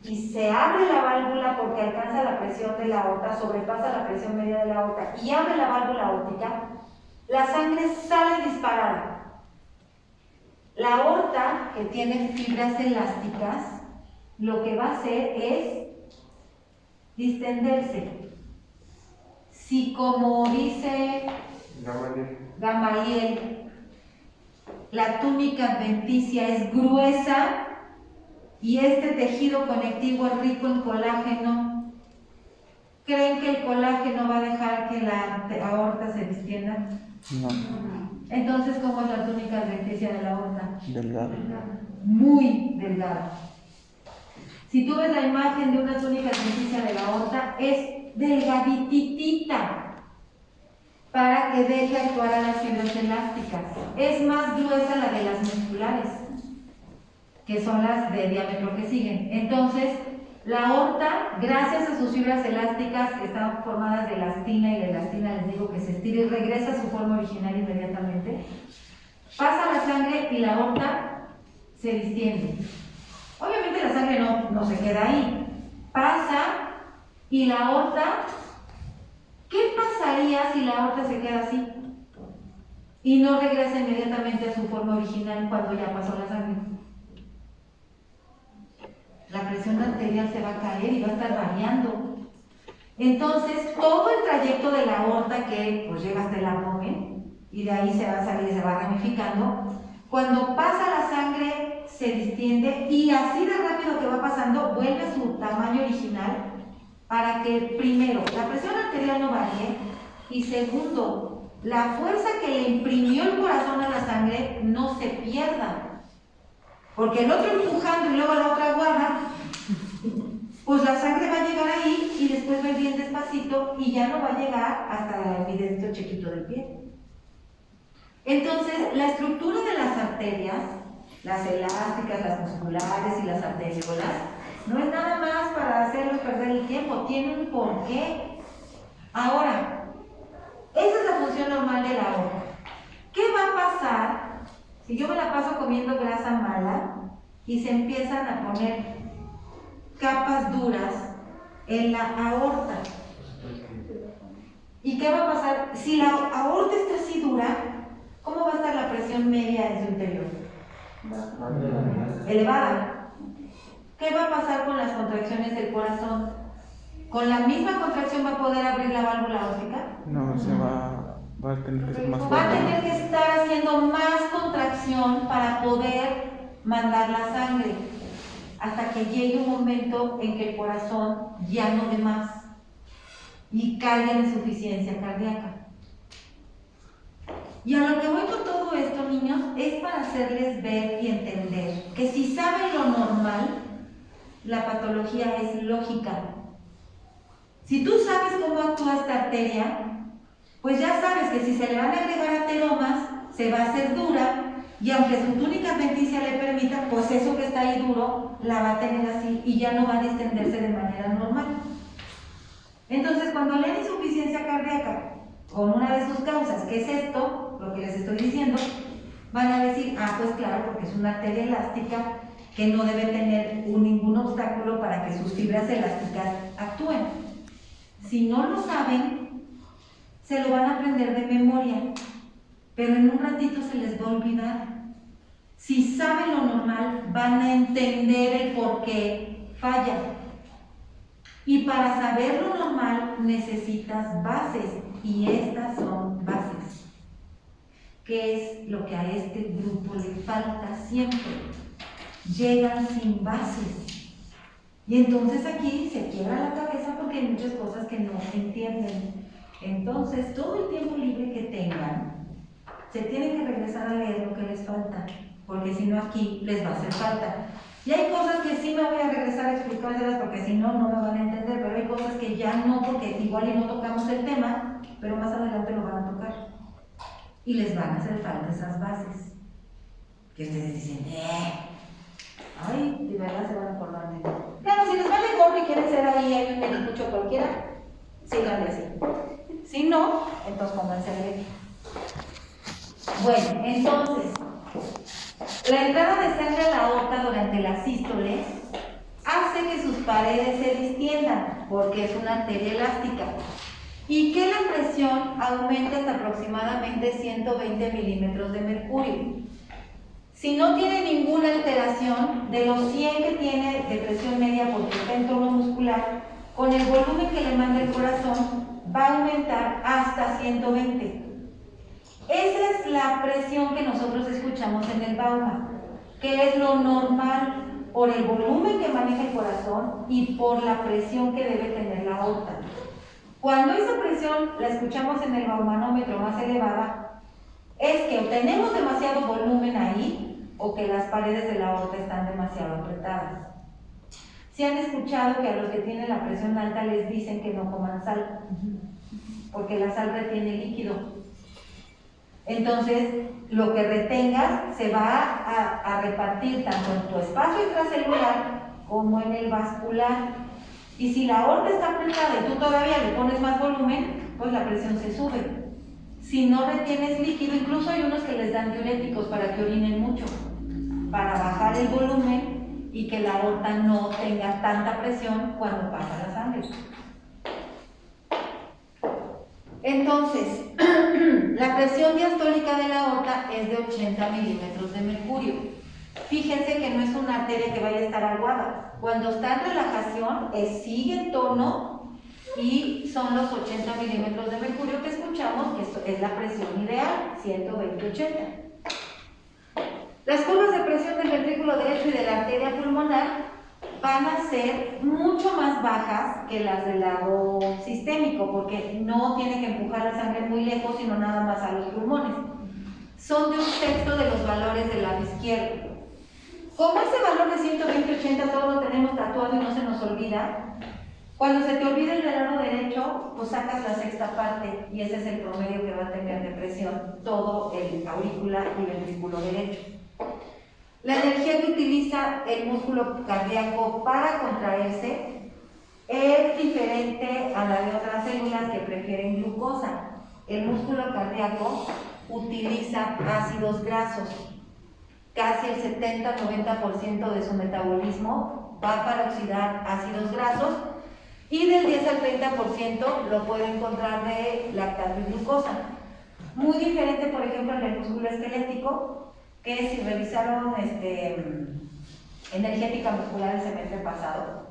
y se abre la válvula porque alcanza la presión de la aorta, sobrepasa la presión media de la aorta y abre la válvula aórtica, la sangre sale disparada. La aorta, que tiene fibras elásticas, lo que va a hacer es distenderse. Si, como dice Gamaliel, la túnica adventicia es gruesa y este tejido conectivo es rico en colágeno, ¿creen que el colágeno va a dejar que la aorta se distienda? No, Entonces, ¿cómo es la túnica adventicia de la aorta? delgado. Muy delgada. Si tú ves la imagen de una túnica adventicia de la aorta, es delgadititita para que deje actuar a las fibras elásticas. Es más gruesa la de las musculares, que son las de diámetro que siguen. Entonces, la aorta, gracias a sus fibras elásticas que están formadas de elastina, y la elastina les digo que se estira y regresa a su forma original inmediatamente, pasa la sangre y la aorta se distiende. Obviamente la sangre no se queda ahí, pasa y la aorta, ¿qué pasaría si la aorta se queda así? Y no regresa inmediatamente a su forma original cuando ya pasó la sangre. La presión arterial se va a caer y va a estar variando. Entonces, todo el trayecto de la aorta que pues llega hasta el abdomen y de ahí se va a salir y se va ramificando, cuando pasa la sangre se distiende y así de rápido que va pasando vuelve a su tamaño original para que primero la presión arterial no varíe y segundo, la fuerza que le imprimió el corazón a la sangre no se pierda. Porque el otro empujando y luego la otra guarda, pues la sangre va a llegar ahí y después va a ir bien despacito y ya no va a llegar hasta el dedito chiquito del pie. Entonces, la estructura de las arterias, las elásticas, las musculares y las arteriolas, no es nada más para hacerlos perder el tiempo, tiene un porqué. Ahora, esa es la función normal de la aorta. ¿Qué va a pasar si yo me la paso comiendo grasa mala y se empiezan a poner capas duras en la aorta? ¿Y qué va a pasar? Si la aorta está así dura, ¿cómo va a estar la presión media en su interior? Elevada. ¿Qué va a pasar con las contracciones del corazón? ¿Con la misma contracción va a poder abrir la válvula aórtica? No, va a tener que ser más Va a fuerte. tener que estar haciendo más contracción para poder mandar la sangre, hasta que llegue un momento en que el corazón ya no dé más y caiga en insuficiencia cardíaca. Y a lo que voy con todo esto, niños, es para hacerles ver y entender que si saben lo normal, la patología es lógica. Si tú sabes cómo actúa esta arteria, pues ya sabes que si se le van a agregar ateromas, se va a hacer dura, y aunque su túnica adventicia le permita, pues eso que está ahí duro, la va a tener así y ya no va a distenderse de manera normal. Entonces, cuando leen insuficiencia cardíaca con una de sus causas, que es esto, lo que les estoy diciendo, van a decir, pues claro, porque es una arteria elástica que no debe tener ningún obstáculo para que sus fibras elásticas actúen. Si no lo saben, se lo van a aprender de memoria, pero en un ratito se les va a olvidar. Si saben lo normal, van a entender el por qué falla. Y para saber lo normal necesitas bases, y estas son bases. ¿Qué es lo que a este grupo le falta siempre? Llegan sin bases. Y entonces aquí se quiebra la cabeza porque hay muchas cosas que no entienden. Entonces, todo el tiempo libre que tengan, se tienen que regresar a leer lo que les falta, porque si no aquí les va a hacer falta. Y hay cosas que sí me voy a regresar a explicárselas porque si no, no me van a entender, pero hay cosas que ya no, porque igual y no tocamos el tema, pero más adelante lo van a tocar. Y les van a hacer falta esas bases. Que ustedes dicen, Ay, de verdad se van a acordar de mí. Claro, si les vale gorro y quieren ser ahí, hay un medicucho cualquiera, síganle así. Si no, entonces pónganse a leer. Bueno, entonces, la entrada de sangre a la aorta durante la sístole hace que sus paredes se distiendan, porque es una arteria elástica, y que la presión aumente hasta aproximadamente 120 milímetros de mercurio. Si no tiene ninguna alteración, de los 100 que tiene de presión media porque está en tono muscular, con el volumen que le manda el corazón, va a aumentar hasta 120. Esa es la presión que nosotros escuchamos en el Bauma, que es lo normal por el volumen que maneja el corazón y por la presión que debe tener la aorta. Cuando esa presión la escuchamos en el baumanómetro más elevada, es que o tenemos demasiado volumen ahí o que las paredes de la aorta están demasiado apretadas. Si han escuchado que a los que tienen la presión alta les dicen que no coman sal, porque la sal retiene líquido. Entonces, lo que retengas se va a repartir tanto en tu espacio intracelular como en el vascular. Y si la aorta está apretada y tú todavía le pones más volumen, pues la presión se sube. Si no retienes líquido, incluso hay unos que les dan diuréticos para que orinen mucho, para bajar el volumen y que la aorta no tenga tanta presión cuando pasa la sangre. Entonces, la presión diastólica de la aorta es de 80 milímetros de mercurio. Fíjense que no es una arteria que vaya a estar aguada. Cuando está en relajación, sigue en tono y son los 80 milímetros de mercurio que escuchamos, que esto es la presión ideal, 120-80. Las curvas de presión del ventrículo derecho y de la arteria pulmonar van a ser mucho más bajas que las del lado sistémico, porque no tiene que empujar la sangre muy lejos, sino nada más a los pulmones. Son de 1/6 de los valores del lado izquierdo. Como ese valor de 120-80 todos lo tenemos tatuado y no se nos olvida, cuando se te olvida el del lado derecho, pues sacas la sexta parte y ese es el promedio que va a tener de presión todo el aurícula y ventrículo derecho. La energía que utiliza el músculo cardíaco para contraerse es diferente a la de otras células que prefieren glucosa. El músculo cardíaco utiliza ácidos grasos. Casi el 70-90% de su metabolismo va para oxidar ácidos grasos y del 10 al 30% lo puede encontrar de lactato y glucosa. Muy diferente, por ejemplo, en el músculo esquelético, que si revisaron energética muscular el semestre pasado,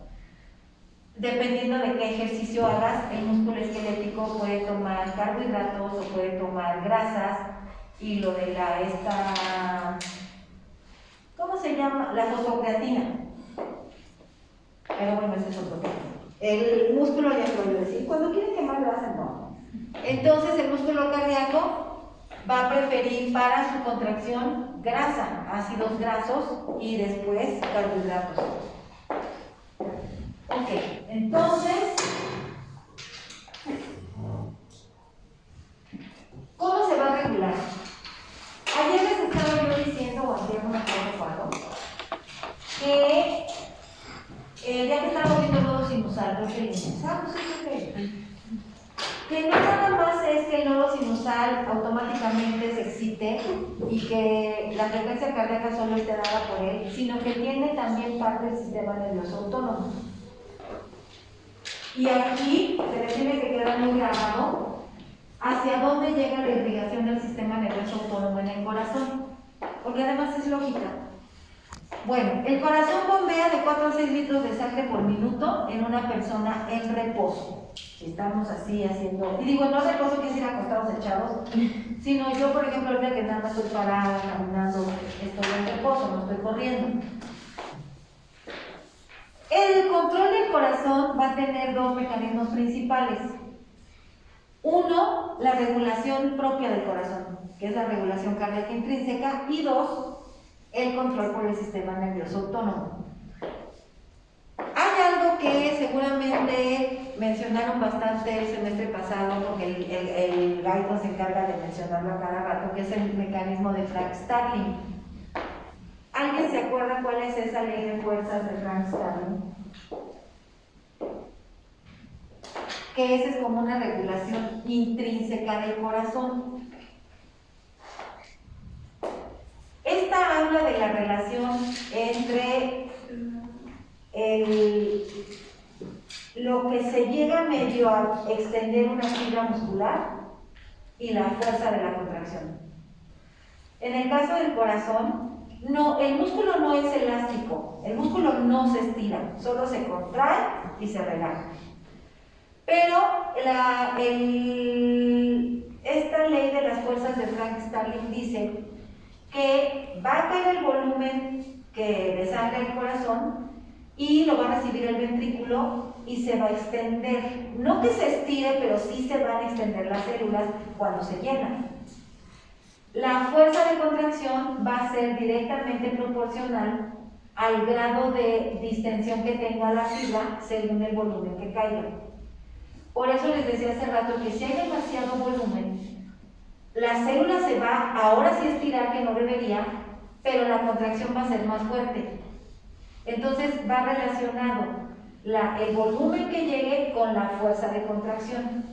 dependiendo de qué ejercicio hagas, el músculo esquelético puede tomar carbohidratos o puede tomar grasas, y lo de ¿cómo se llama? La fosfocreatina. Pero bueno, ese es otro tema. El músculo, ya lo voy a decir, cuando quieren quemar grasa, no. Entonces el músculo cardíaco va a preferir para su contracción grasa, ácidos grasos y después carbohidratos. Ok, entonces, ¿cómo se va a regular? Ayer les estaba yo diciendo, o ayer no me acuerdo cuándo, que ya que estamos viendo el nodo sinusal, que no nada más es que el nodo sinusal automáticamente se excite y que la frecuencia cardíaca solo esté dada por él, sino que tiene también parte del sistema nervioso autónomo. Y aquí se les tiene que quedar muy grabado hacia dónde llega la irrigación del sistema nervioso autónomo en el corazón, porque además es lógica. Bueno, el corazón bombea de 4 a 6 litros de sangre por minuto en una persona en reposo. Estamos así haciendo, y digo, no reposo quiere decir acostados echados, sino yo, por ejemplo, ahorita que nada más estoy parada, caminando, estoy en reposo, no estoy corriendo. El control del corazón va a tener 2 mecanismos principales. Uno, la regulación propia del corazón, que es la regulación cardíaca intrínseca, y 2, el control por el sistema nervioso autónomo. Hay algo que seguramente mencionaron bastante el semestre pasado, porque el Gaiton se encarga de mencionarlo a cada rato, que es el mecanismo de Frank Starling. ¿Alguien se acuerdan cuál es esa ley de fuerzas de Frank Starling. Que esa es como una regulación intrínseca del corazón. Esta habla de la relación entre lo que se llega medio a extender una fibra muscular y la fuerza de la contracción. En el caso del corazón, no, el músculo no es elástico, el músculo no se estira, solo se contrae y se relaja. Pero esta ley de las fuerzas de Frank Starling dice que va a caer el volumen de sangre del corazón y lo va a recibir el ventrículo y se va a extender. No que se estire, pero sí se van a extender las células cuando se llenan. La fuerza de contracción va a ser directamente proporcional al grado de distensión que tenga la fibra según el volumen que caiga. Por eso les decía hace rato que si hay demasiado volumen, la célula se va ahora sí a estirar, que no debería, pero la contracción va a ser más fuerte. Entonces va relacionado el volumen que llegue con la fuerza de contracción.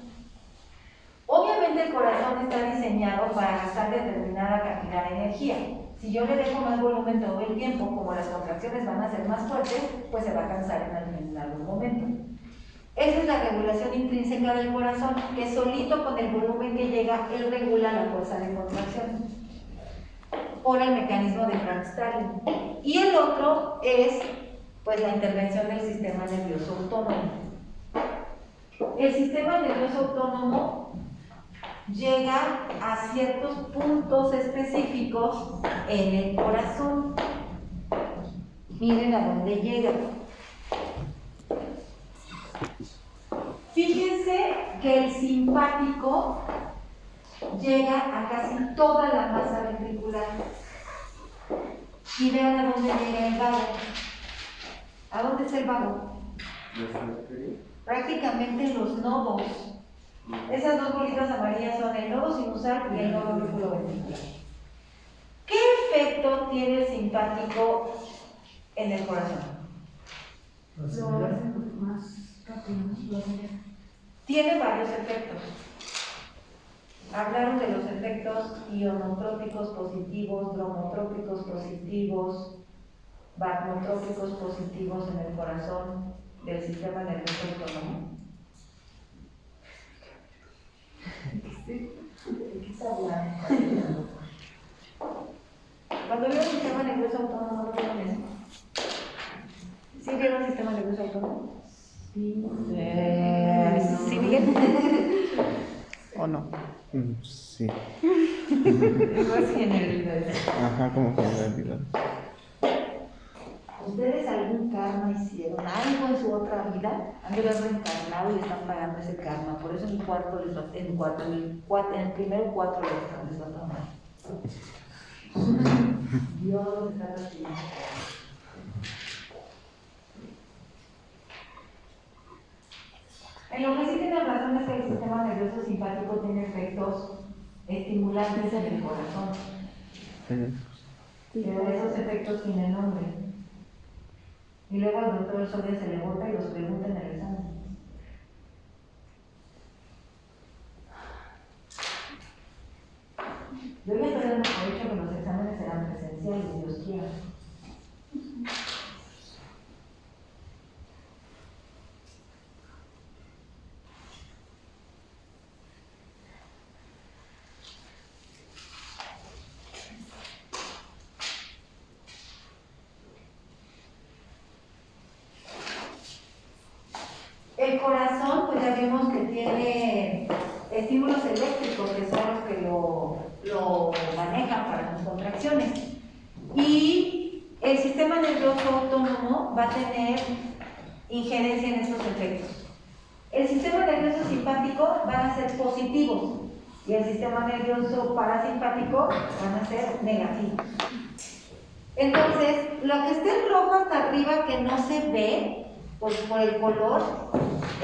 Obviamente el corazón está diseñado para gastar determinada cantidad de energía. Si yo le dejo más volumen todo el tiempo, como las contracciones van a ser más fuertes, pues se va a cansar en algún momento. Esa es la regulación intrínseca del corazón, que solito con el volumen que llega, él regula la fuerza de contracción por el mecanismo de Frank Starling. Y el otro es pues la intervención del sistema nervioso autónomo. El sistema nervioso autónomo llega a ciertos puntos específicos en el corazón. Miren a dónde llega. Fíjense que el simpático llega a casi toda la masa ventricular. Y vean a dónde llega el vago. ¿A dónde está el vago? Prácticamente en los nodos. Esas dos bolitas amarillas son el nodo sinusal y el nodo auriculoventricular. ¿Qué efecto tiene el simpático en el corazón? Tiene varios efectos. Hablaron de los efectos ionotrópicos positivos, bromotrópicos positivos, bagnotrópicos positivos en el corazón del sistema nervioso autónomo. ¿De qué está hablando? Cuando veo el sistema nervioso autónomo, ¿no veo eso? ¿Sí vieron el sistema nervioso autónomo? Sí. ¿Sí, Miguel? ¿O no? Sí. Más generalidades. Ajá, como generalidad. ¿Ustedes algún karma hicieron? ¿Algo en su otra vida? Han de haber reencarnado y están pagando ese karma. Por eso en el cuarto les va, en el primer cuatro les va a tomar. Dios está recibiendo. En lo que sí tiene razón es que el sistema nervioso simpático tiene efectos estimulantes en el corazón. Pero esos efectos tienen nombre. Y luego al doctor Soria se le bota y los pregunta en el examen. Yo ya estoy dando por hecho que los exámenes serán presenciales, si Dios quiera. El corazón, pues ya vimos que tiene estímulos eléctricos que son los que lo manejan para las contracciones. Y el sistema nervioso autónomo va a tener injerencia en estos efectos. El sistema nervioso simpático van a ser positivos y el sistema nervioso parasimpático van a ser negativos. Entonces, lo que está en rojo hasta arriba que no se ve, por el color,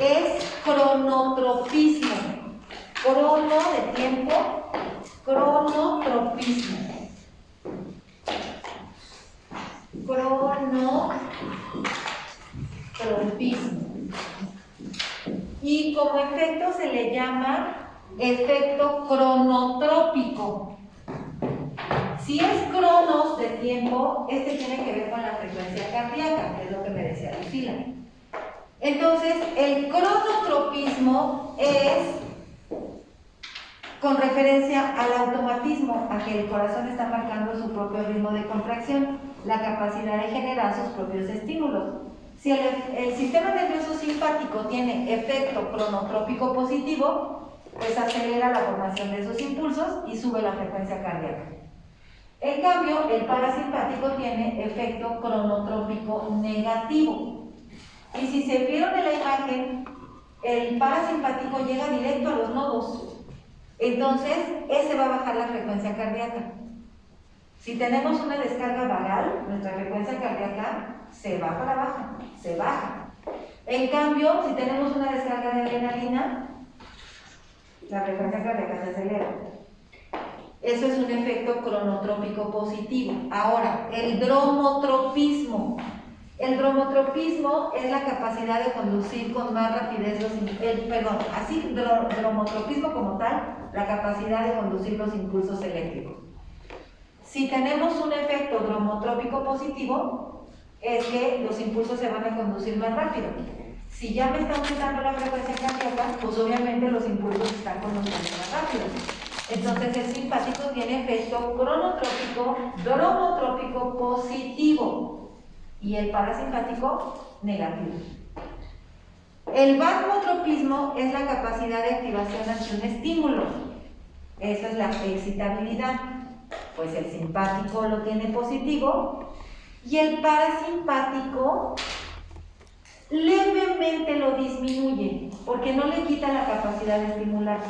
es cronotropismo. Crono de tiempo, cronotropismo. cronotropismo. Y como efecto se le llama efecto cronotrópico. Si es cronos de tiempo, este tiene que ver con la frecuencia cardíaca, que es lo que me decía Lucila. Entonces, el cronotropismo es con referencia al automatismo, a que el corazón está marcando su propio ritmo de contracción, la capacidad de generar sus propios estímulos. Si el sistema nervioso simpático tiene efecto cronotrópico positivo, pues acelera la formación de esos impulsos y sube la frecuencia cardíaca. En cambio, el parasimpático tiene efecto cronotrópico negativo. Y si se vieron en la imagen, el parasimpático llega directo a los nodos. Entonces, ese va a bajar la frecuencia cardíaca. Si tenemos una descarga vagal, nuestra frecuencia cardíaca se va para abajo, se baja. En cambio, si tenemos una descarga de adrenalina, la frecuencia cardíaca se acelera. Eso es un efecto cronotrópico positivo. Ahora, el dromotropismo. El dromotropismo es la capacidad de conducir con más rapidez dromotropismo como tal, la capacidad de conducir los impulsos eléctricos. Si tenemos un efecto dromotrópico positivo, es que los impulsos se van a conducir más rápido. Si ya me está aumentando la frecuencia cardíaca, pues obviamente los impulsos se están conduciendo más rápido. Entonces el simpático tiene efecto cronotrópico, dromotrópico positivo y el parasimpático negativo. El vagotropismo es la capacidad de activación ante un estímulo. Eso es la excitabilidad. Pues el simpático lo tiene positivo y el parasimpático levemente lo disminuye porque no le quita la capacidad de estimular.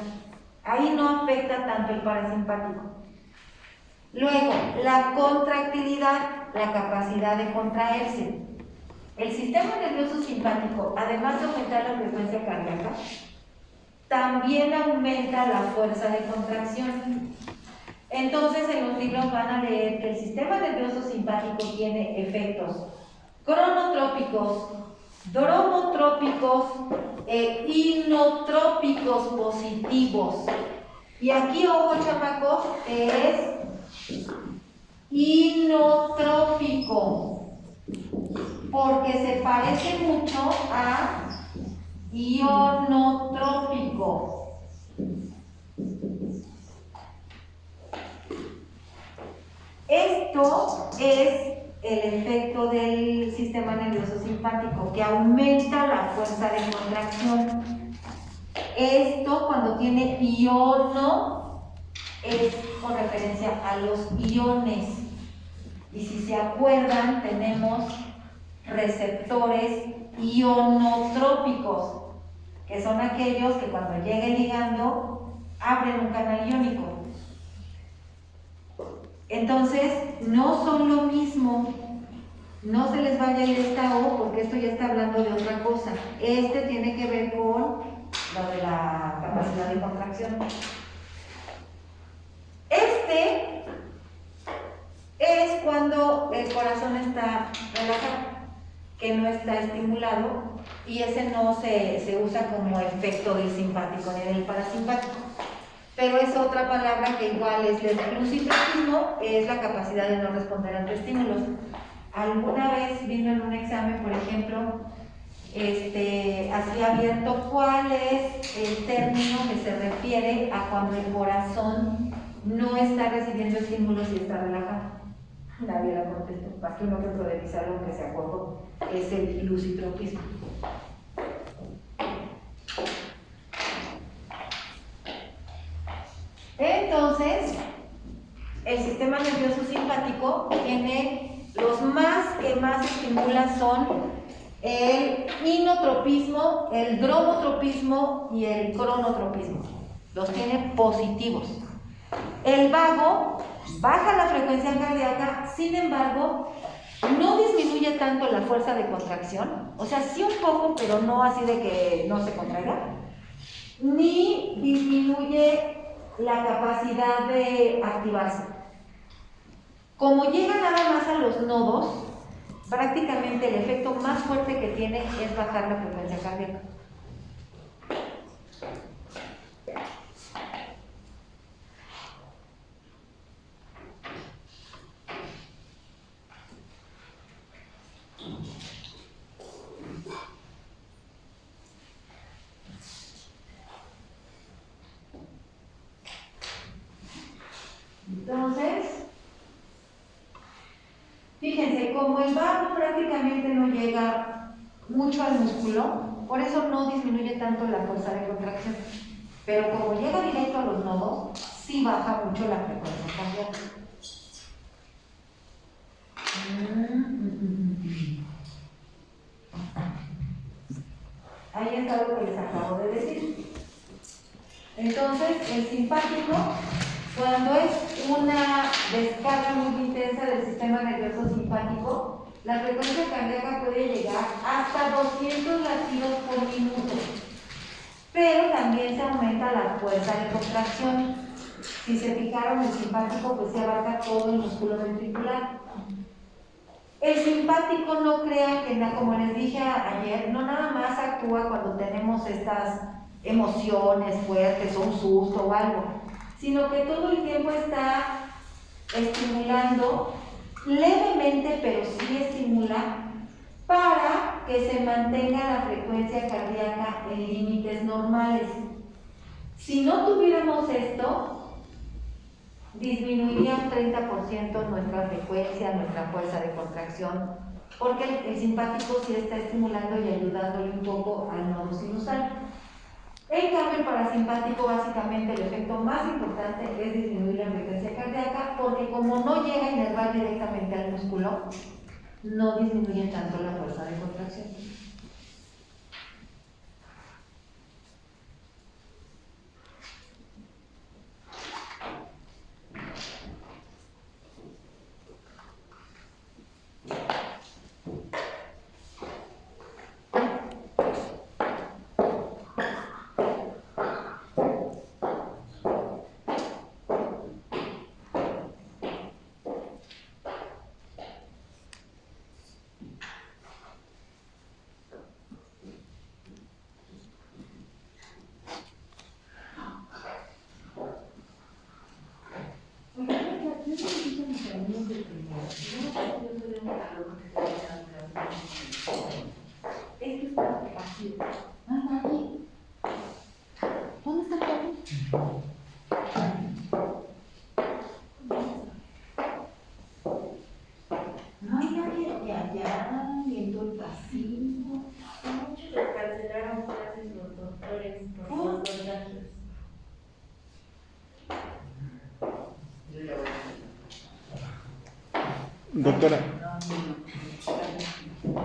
Ahí no afecta tanto el parasimpático. Luego, la contractilidad, la capacidad de contraerse. El sistema nervioso simpático, además de aumentar la frecuencia cardíaca, también aumenta la fuerza de contracción. Entonces, en los libros van a leer que el sistema nervioso simpático tiene efectos cronotrópicos, dromotrópicos e inotrópicos positivos. Y aquí, ojo chamacos, es inotrópico, porque se parece mucho a ionotrópico. Esto es el efecto del sistema nervioso simpático, que aumenta la fuerza de contracción. Esto, cuando tiene iono, es con referencia a los iones. Y si se acuerdan, tenemos receptores ionotrópicos, que son aquellos que cuando llegue el ligando abren un canal iónico. Entonces, no son lo mismo. No se les vaya a ir esta O porque esto ya está hablando de otra cosa. Este tiene que ver con lo de la capacidad de contracción. Este es cuando el corazón está relajado, que no está estimulado, y ese no se usa como efecto del simpático ni del parasimpático. Pero es otra palabra que igual es el lucitropismo, es la capacidad de no responder ante estímulos. Alguna vez vino en un examen, por ejemplo, así abierto, ¿cuál es el término que se refiere a cuando el corazón no está recibiendo estímulos y está relajado? Nadie la contestó, más que uno que otro de Pizarro que se acordó, es el lucitropismo. Entonces, el sistema nervioso simpático tiene los que más estimulan son el inotropismo, el dromotropismo y el cronotropismo. Los tiene positivos. El vago baja la frecuencia cardíaca, sin embargo, no disminuye tanto la fuerza de contracción, o sea, sí un poco, pero no así de que no se contraiga, ni disminuye la capacidad de activarse. Como llega nada más a los nodos, prácticamente el efecto más fuerte que tiene es bajar la frecuencia cardíaca. Entonces, fíjense, como el barro prácticamente no llega mucho al músculo, por eso no disminuye tanto la fuerza de contracción. Pero como llega directo a los nodos, sí baja mucho la frecuencia cardíaca. Ahí está lo que les acabo de decir. Entonces, el simpático, cuando es una descarga muy intensa del sistema nervioso simpático, la frecuencia cardíaca puede llegar hasta 200 latidos por minuto. Pero también se aumenta la fuerza de contracción. Si se fijaron, el simpático pues se abarca todo el músculo ventricular. El simpático, no crean que, como les dije ayer, no nada más actúa cuando tenemos estas emociones fuertes o un susto o algo, sino que todo el tiempo está estimulando levemente, pero sí estimula para que se mantenga la frecuencia cardíaca en límites normales. Si no tuviéramos esto, disminuiría un 30% nuestra frecuencia, nuestra fuerza de contracción, porque el simpático sí está estimulando y ayudándole un poco al nodo sinusal. En cambio, el parasimpático, básicamente el efecto más importante es disminuir la frecuencia cardíaca, porque como no llega a inervar directamente al músculo, no disminuye tanto la fuerza de contracción.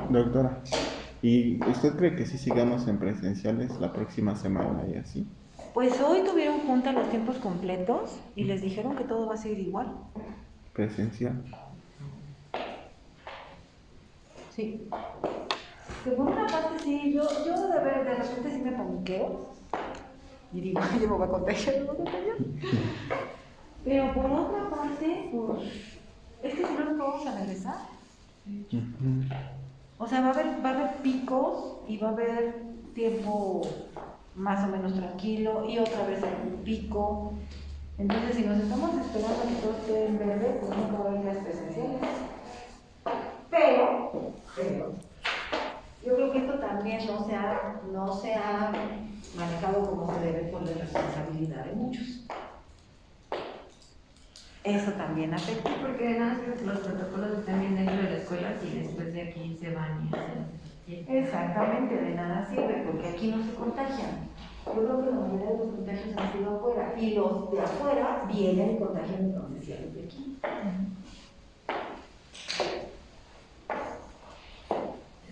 Doctora, ¿y usted cree que sí sigamos en presenciales la próxima semana y así? Pues hoy tuvieron junta los tiempos completos y les dijeron que todo va a seguir igual. ¿Presencial? Sí. Que por una parte sí, yo de repente sí me paniqueo y digo, yo me voy a contagiar, Pero por otra parte, pues, es que si no, no vamos a regresar. O sea, va a haber picos y va a haber tiempo más o menos tranquilo y otra vez hay un pico. Entonces, si nos estamos esperando a que todo esté en verde, pues no va a haber días presenciales. Pero, yo creo que esto también no se ha manejado como se debe por la responsabilidad de muchos. Eso también afecta. Porque nada más que los protocolos están bien dentro de la escuela y después de aquí se van y hacen. Exactamente, de nada sirve, porque aquí no se contagian. Yo creo que la mayoría de los contagios han sido afuera, y los de afuera vienen y contagian entonces a los de aquí.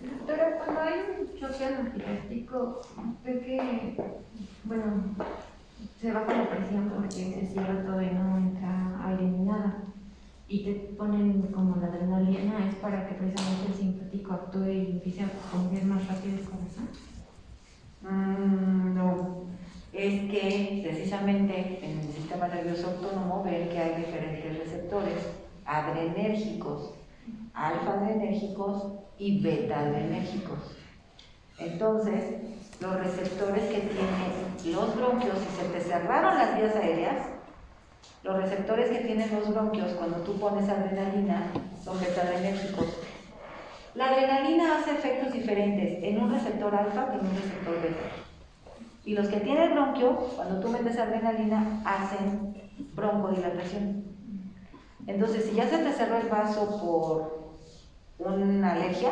Doctora, cuando hay un choque anafiláctico, ve que, bueno, se baja la presión porque se cierra todo y no entra aire ni nada. Y te ponen como la adrenalina, es para que precisamente el simpático actúe y empiece a poner más rápido el corazón. No, es que precisamente en el sistema nervioso autónomo ven que hay diferentes receptores adrenérgicos. alfa-adrenérgicos y beta-adrenérgicos. Entonces, los receptores que tienen los bronquios, si se te cerraron las vías aéreas, los receptores que tienen los bronquios cuando tú pones adrenalina son beta-adrenérgicos. La adrenalina hace efectos diferentes en un receptor alfa que en un receptor beta. Y los que tienen bronquio, cuando tú metes adrenalina, hacen broncodilatación. Entonces, si ya se te cerró el vaso por una alergia,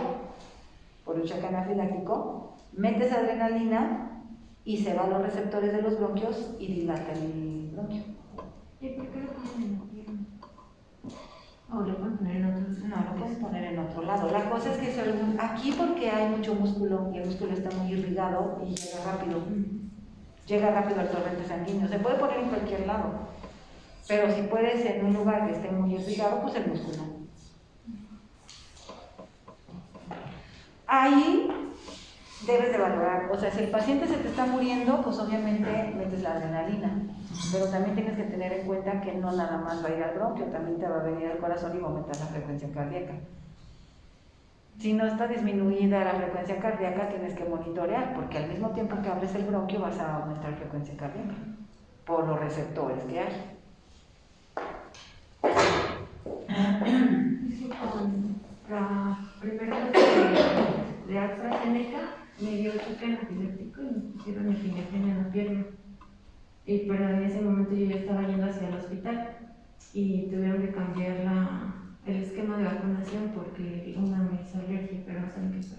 por un choque anafiláctico, metes adrenalina y se van los receptores de los bronquios y dilata el bronquio. ¿Y por qué lo ponen en la pierna? ¿O lo pueden poner en otro lado? No, lo puedes poner en otro lado. La cosa es que aquí porque hay mucho músculo y el músculo está muy irrigado y llega rápido. Llega rápido al torrente sanguíneo. Se puede poner en cualquier lado. Pero si puedes en un lugar que esté muy irrigado, pues el músculo. Ahí debes de valorar, o sea, si el paciente se te está muriendo, pues obviamente metes la adrenalina, pero también tienes que tener en cuenta que no nada más va a ir al bronquio, también te va a venir al corazón y va a aumentar la frecuencia cardíaca. Si no está disminuida la frecuencia cardíaca, tienes que monitorear, porque al mismo tiempo que abres el bronquio vas a aumentar la frecuencia cardíaca por los receptores que hay. Sí, con la primera vez de AstraZeneca me dio choque anafiláctico y me pusieron epinefrina en la pierna. Pero en ese momento yo ya estaba yendo hacia el hospital y tuvieron que cambiar el esquema de vacunación porque una me hizo alergia, pero no saben qué fue.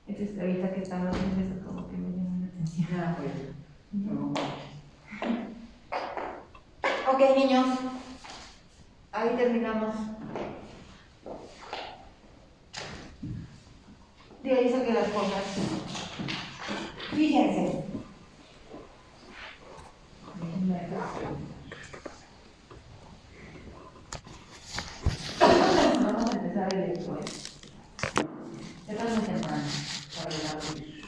Entonces ahorita que estaba haciendo eso como que me llamó la atención. Ah, pues. No. Ok, niños. Ahí terminamos. De ahí saqué las cosas. Fíjense. Vamos a empezar el electro. Esto es muy temprano para el abrir.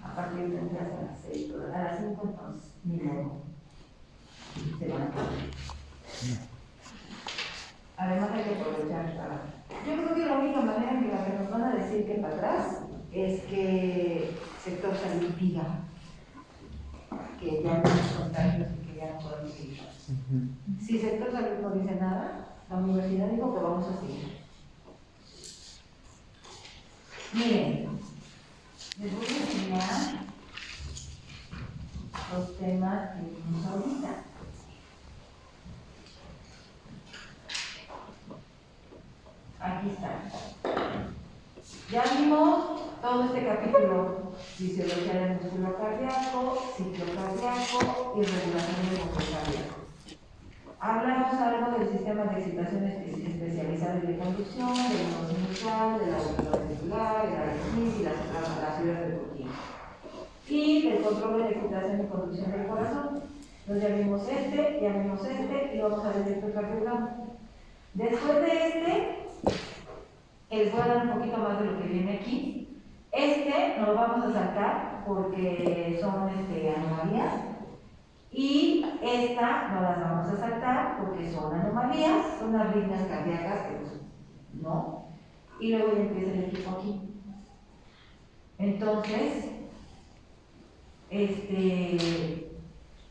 A partir de las 6, a las 5, entonces, ni modo. Se van a poner. Además hay que aprovechar para... Yo creo que la única manera en la que nos van a decir que para atrás es que sector salud diga que ya no hay contagios y que ya no podemos seguir. Si sector salud no dice nada, la universidad dijo que vamos a seguir. Miren, les voy a enseñar los temas que vimos ahorita. Aquí está. Ya vimos todo este capítulo: fisiología del músculo cardíaco, ciclo cardíaco y regulación del músculo cardíaco. Hablamos algo del sistema de excitación especializado y de conducción, del modo inusual, de la ventricular, de la arritmia y las fibras de Purkinje. Y del control de la excitación y conducción del corazón. Entonces ya vimos este y vamos a ver el electrocardiograma. Después de este, les voy a dar un poquito más de lo que viene aquí. Este nos lo vamos a saltar porque son anomalías. Y esta no las vamos a saltar porque son anomalías, son arritmias cardíacas que pues, no. Y luego ya empieza el equipo aquí. Entonces,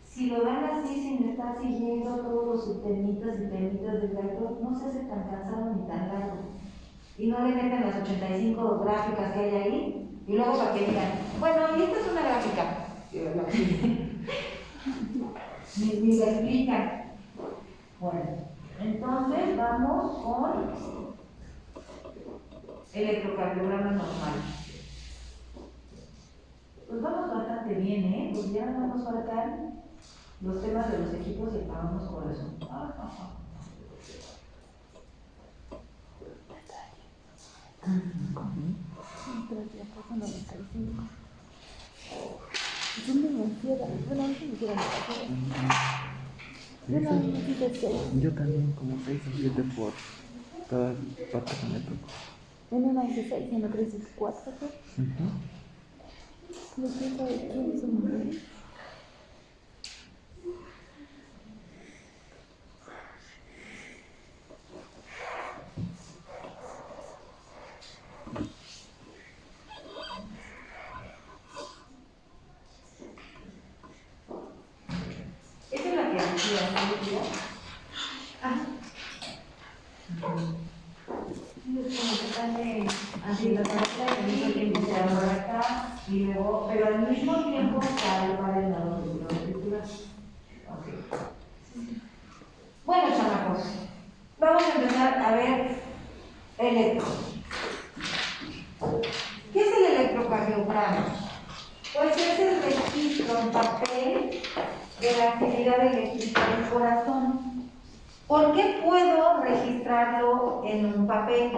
si lo dan así sin estar siguiendo todos los temitas y temitas del actor, no se hace tan cansado ni tan largo. Y no le meten las 85 gráficas que hay ahí, y luego para que digan, bueno, y esta es una gráfica. Ni la explican. Bueno, entonces vamos con electrocardiograma normal. Pues vamos bastante bien, ¿eh? Pues ya no nos faltan los temas de los equipos y acabamos con eso. ¿Dónde me queda? Bueno, antes me queda Yo también, como 6 o 7 por toda parte que me tocó. en una 16 y en otra 4, ¿qué? No sé de quién es su nombre. y luego, pero al mismo tiempo salvar el nodo auricular. Ok. Bueno, chamacos, vamos a empezar a ver electro. ¿Qué es el electrocardiograma? Pues es el registro en papel de la actividad eléctrica del corazón. ¿Por qué puedo registrarlo en un papel?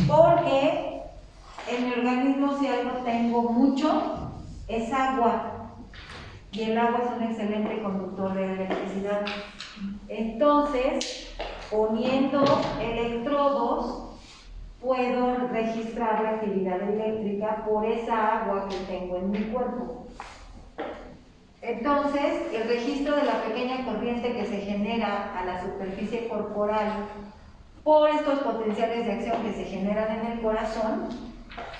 Porque en mi organismo, si algo tengo mucho, es agua. Y el agua es un excelente conductor de electricidad. Entonces, poniendo electrodos, puedo registrar la actividad eléctrica por esa agua que tengo en mi cuerpo. Entonces, el registro de la pequeña corriente que se genera a la superficie corporal por estos potenciales de acción que se generan en el corazón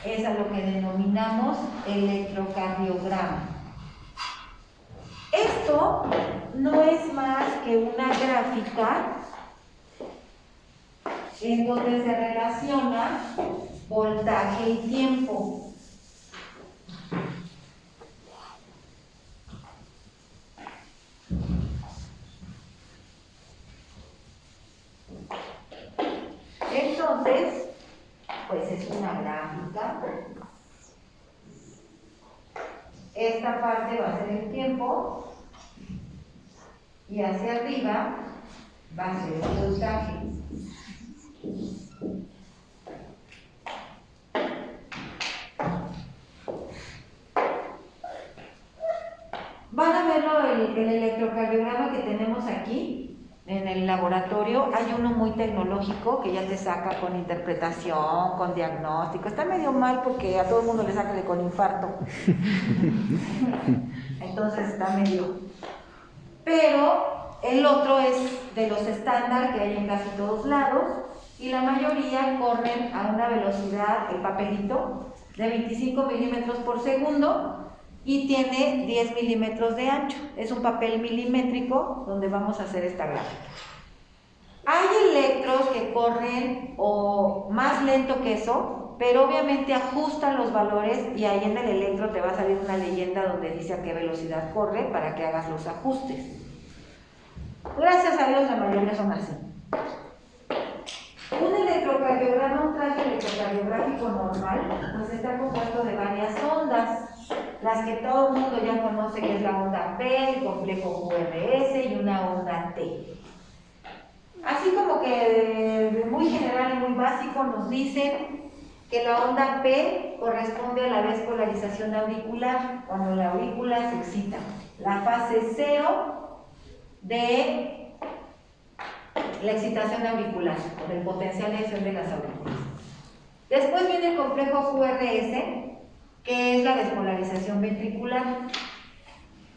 es a lo que denominamos electrocardiograma. Esto no es más que una gráfica en donde se relaciona voltaje y tiempo. Entonces, pues es una gráfica. Esta parte va a ser el tiempo y hacia arriba va a ser el voltaje. Van a verlo el electrocardiograma que tenemos aquí en el laboratorio. Hay uno muy tecnológico que ya te saca con interpretación, con diagnóstico. Está medio mal porque a todo el mundo le saca con infarto. Entonces está medio. Pero el otro es de los estándar que hay en casi todos lados y la mayoría corren a una velocidad, el papelito, de 25 milímetros por segundo. Y tiene 10 milímetros de ancho. Es un papel milimétrico donde vamos a hacer esta gráfica. Hay electros que corren o más lento que eso, pero obviamente ajustan los valores y ahí en el electro te va a salir una leyenda donde dice a qué velocidad corre para que hagas los ajustes. Gracias a Dios la mayoría son así. Un electrocardiograma, un traje electrocardiográfico normal, pues está compuesto de varias ondas. Las que todo el mundo ya conoce, que es la onda P, el complejo QRS y una onda T. Así como que de muy general y muy básico nos dicen que la onda P corresponde a la despolarización auricular, cuando la aurícula se excita. La fase 0 de la excitación auricular, o del potencial de acción de las aurículas. Después viene el complejo QRS, que es la despolarización ventricular.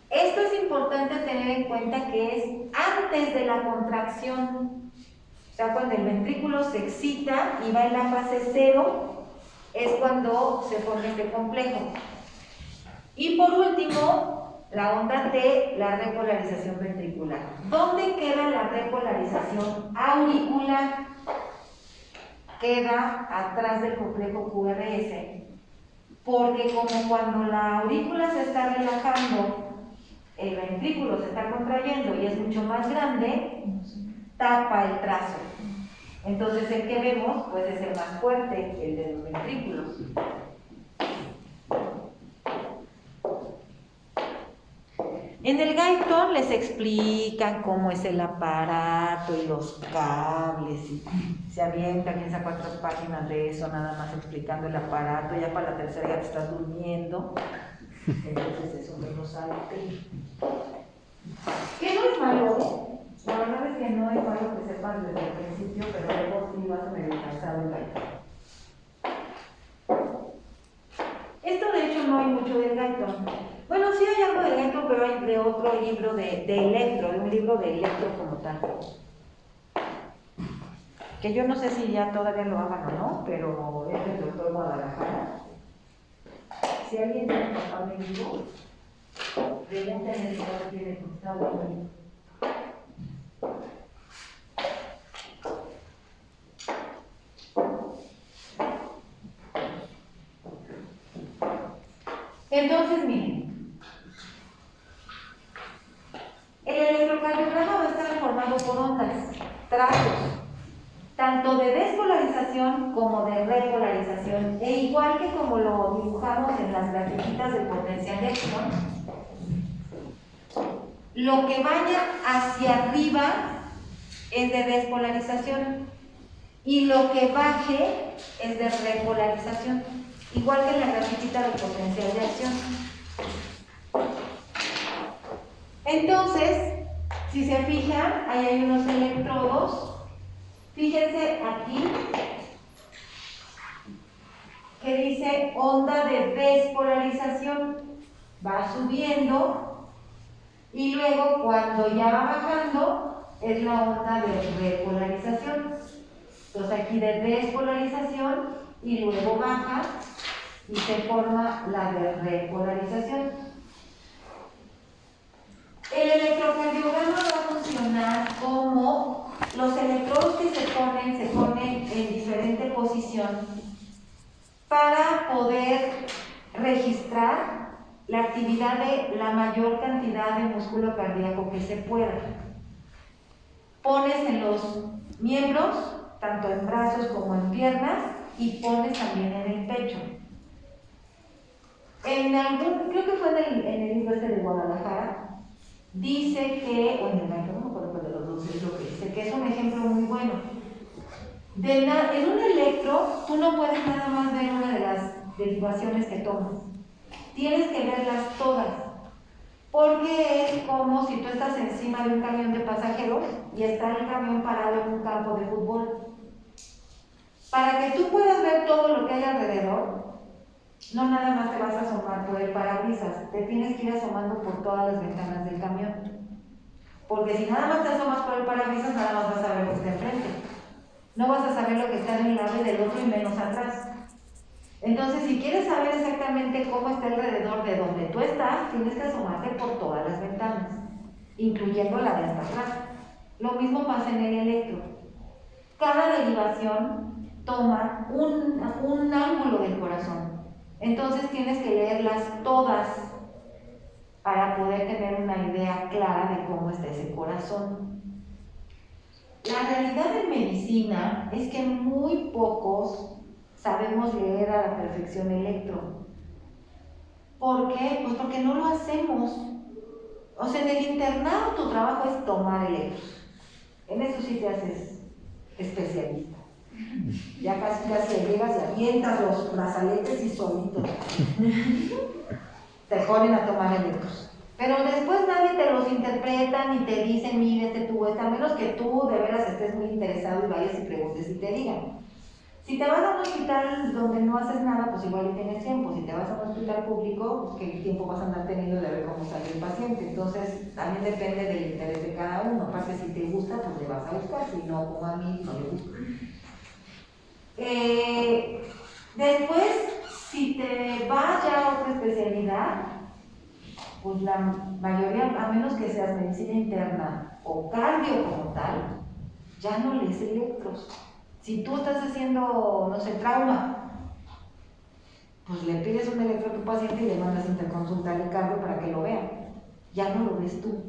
Esto es importante tener en cuenta que es antes de la contracción. O sea, cuando el ventrículo se excita y va en la fase 0, es cuando se forma este complejo. Y por último, la onda T, la repolarización ventricular. ¿Dónde queda la repolarización auricular? Queda atrás del complejo QRS. Porque como cuando la aurícula se está relajando, el ventrículo se está contrayendo y es mucho más grande, tapa el trazo. Entonces el que vemos pues es el más fuerte, el de los ventrículos. En el Guyton les explican cómo es el aparato y los cables y se avientan piensa 4 páginas de eso nada más explicando el aparato, ya para la tercera ya te estás durmiendo, entonces eso me lo salte. Que no es malo, la verdad es que no es malo que sepas desde el principio, pero luego sí vas medio cansado el Guyton. Esto de hecho no hay mucho del Guyton. Bueno, sí hay algo de electro, pero hay de otro libro de electro, de un libro de electro como tal. Que yo no sé si ya todavía lo hagan o no, pero es del doctor Guadalajara. Si alguien tiene un papá de vivo, pregúntenle si no tiene está bueno. Entonces, miren, el electrocardiograma va a estar formado por ondas, trazos, tanto de despolarización como de repolarización, e igual que como lo dibujamos en las grafiquitas del potencial de acción, lo que vaya hacia arriba es de despolarización y lo que baje es de repolarización, igual que en la grafiquita del potencial de acción. Entonces, si se fijan, ahí hay unos electrodos. Fíjense aquí que dice onda de despolarización, va subiendo y luego cuando ya va bajando es la onda de repolarización. Entonces aquí de despolarización y luego baja y se forma la de repolarización. El electrocardiograma va a funcionar como los electrodos que se ponen en diferente posición para poder registrar la actividad de la mayor cantidad de músculo cardíaco que se pueda. Pones en los miembros, tanto en brazos como en piernas, y pones también en el pecho. Creo que fue en el libro este de Guadalajara, dice que, o en el banco, no me acuerdo cuál de los dos es lo que dice, que es un ejemplo muy bueno. En un electro, tú no puedes nada más ver una de las derivaciones que tomas. Tienes que verlas todas, porque es como si tú estás encima de un camión de pasajeros y está el camión parado en un campo de fútbol. Para que tú puedas ver todo lo que hay alrededor, no nada más te vas a asomar por el parabrisas, te tienes que ir asomando por todas las ventanas del camión. Porque si nada más te asomas por el parabrisas, nada más vas a ver lo que está enfrente. No vas a saber lo que está de un lado y del otro y menos atrás. Entonces, si quieres saber exactamente cómo está alrededor de donde tú estás, tienes que asomarte por todas las ventanas, incluyendo la de hasta atrás. Lo mismo pasa en el electro. Cada derivación toma un ángulo del corazón. Entonces tienes que leerlas todas para poder tener una idea clara de cómo está ese corazón. La realidad en medicina es que muy pocos sabemos leer a la perfección electro. ¿Por qué? Pues porque no lo hacemos. O sea, en el internado tu trabajo es tomar electros. En eso sí te haces especialista. Ya casi llegas y avientas los brazaletes y solito te ponen a tomar electros. Pero después nadie te los interpreta ni te dicen, mire, a menos que tú de veras estés muy interesado y vayas y preguntes y te digan. Si te vas a un hospital donde no haces nada, pues igual tienes tiempo. Si te vas a un hospital público, pues qué tiempo vas a andar teniendo de ver cómo sale el paciente. Entonces, también depende del interés de cada uno. Aparte, si te gusta, pues le vas a buscar. Si no, como a mí, no le gusta. Después, si te vas ya a otra especialidad, pues la mayoría, a menos que seas medicina interna o cardio como tal, ya no lees electros. Si tú estás haciendo, no sé, trauma, pues le pides un electro a tu paciente y le mandas interconsulta al cardio para que lo vea. Ya no lo ves tú.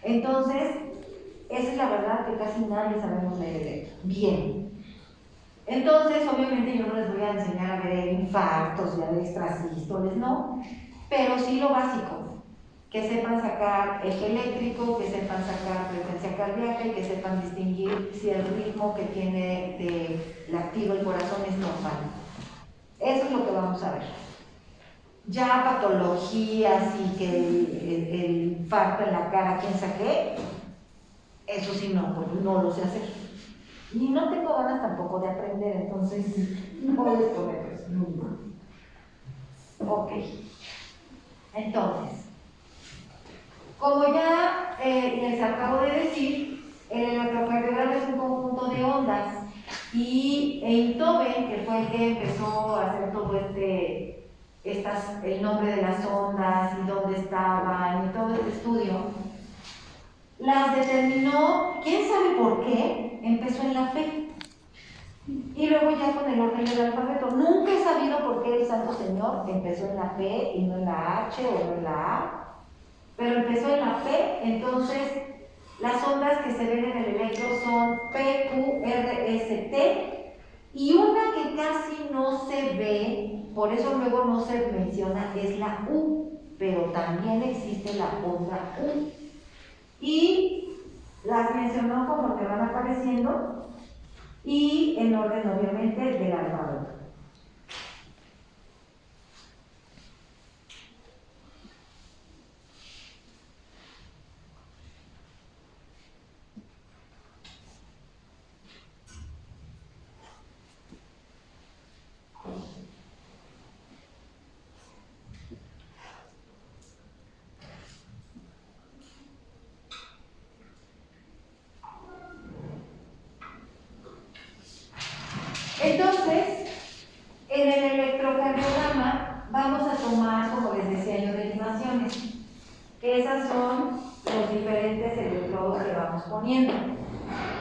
Entonces, esa es la verdad que casi nadie sabemos leer electro. Bien. Entonces, obviamente yo no les voy a enseñar a ver infartos y a ver extrasístoles, no, pero sí lo básico, que sepan sacar eje eléctrico, que sepan sacar frecuencia cardíaca y que sepan distinguir si el ritmo que tiene de latido el corazón es normal. Eso es lo que vamos a ver. Ya patologías y que el infarto en la cara, quién sabe qué, eso sí no lo sé hacer. Y no tengo ganas tampoco de aprender, entonces voy a exponer eso. Ok. Entonces, como ya les acabo de decir, el electrocardiograma es un conjunto de ondas y Einthoven, que fue el que empezó a hacer todo el nombre de las ondas y dónde estaban y todo este estudio, las determinó, quién sabe por qué, empezó en la fe. Y luego ya con el orden del alfabeto. Nunca he sabido por qué el Santo Señor empezó en la P y no en la H o no en la A, pero empezó en la P. Entonces las ondas que se ven en el electro son P, Q, R, S, T, y una que casi no se ve, por eso luego no se menciona, es la U, pero también existe la onda U. Y las mencionó como que van apareciendo y en orden obviamente del alfabeto. Entonces, en el electrocardiograma vamos a tomar, como les decía yo, derivaciones, que esas son los diferentes electrodos que vamos poniendo.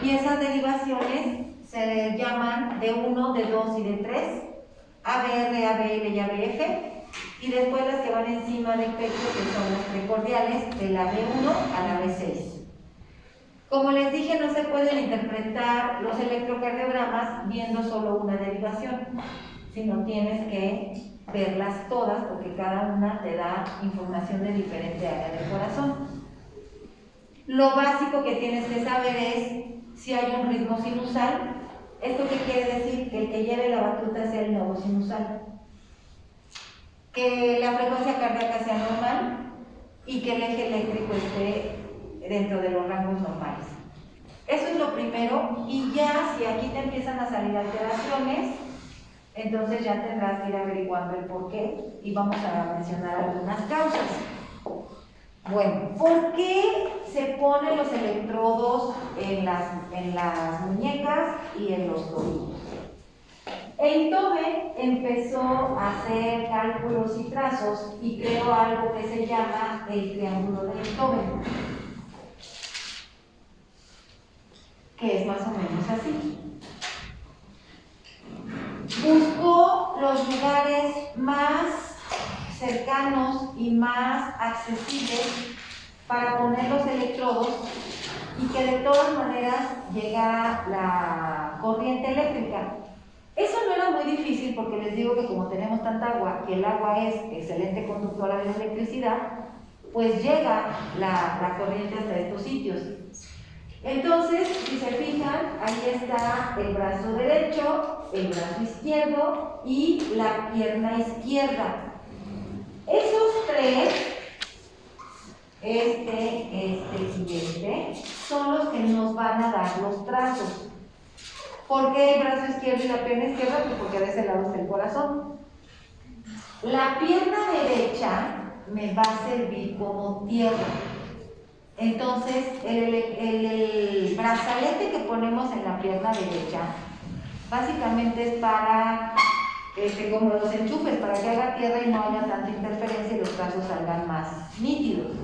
Y esas derivaciones se llaman de 1, de 2 y de 3, ABR, ABL y ABF, y después las que van encima del pecho, que son las precordiales, de la B1 a la B6. Como les dije, no se pueden interpretar los electrocardiogramas viendo solo una derivación, sino tienes que verlas todas porque cada una te da información de diferente área del corazón. Lo básico que tienes que saber es si hay un ritmo sinusal. ¿Esto qué quiere decir? Que el que lleve la batuta sea el nodo sinusal, que la frecuencia cardíaca sea normal y que el eje eléctrico esté dentro de los rangos normales. Eso es lo primero, y ya si aquí te empiezan a salir alteraciones, entonces ya tendrás que ir averiguando el por qué y vamos a mencionar algunas causas. Bueno, ¿por qué se ponen los electrodos en las muñecas y en los tobillos? Einthoven empezó a hacer cálculos y trazos y creó algo que se llama el triángulo de Einthoven, que es más o menos así. Buscó los lugares más cercanos y más accesibles para poner los electrodos y que de todas maneras llegara la corriente eléctrica. Eso no era muy difícil porque les digo que como tenemos tanta agua y el agua es excelente conductora de la electricidad, pues llega la corriente hasta estos sitios. Entonces, si se fijan, ahí está el brazo derecho, el brazo izquierdo y la pierna izquierda. Esos tres, este y este, son los que nos van a dar los trazos. ¿Por qué el brazo izquierdo y la pierna izquierda? Pues porque de ese lado está el corazón. La pierna derecha me va a servir como tierra. Entonces, el brazalete que ponemos en la pierna derecha, básicamente es para, como los enchufes, para que haga tierra y no haya tanta interferencia y los trazos salgan más nítidos.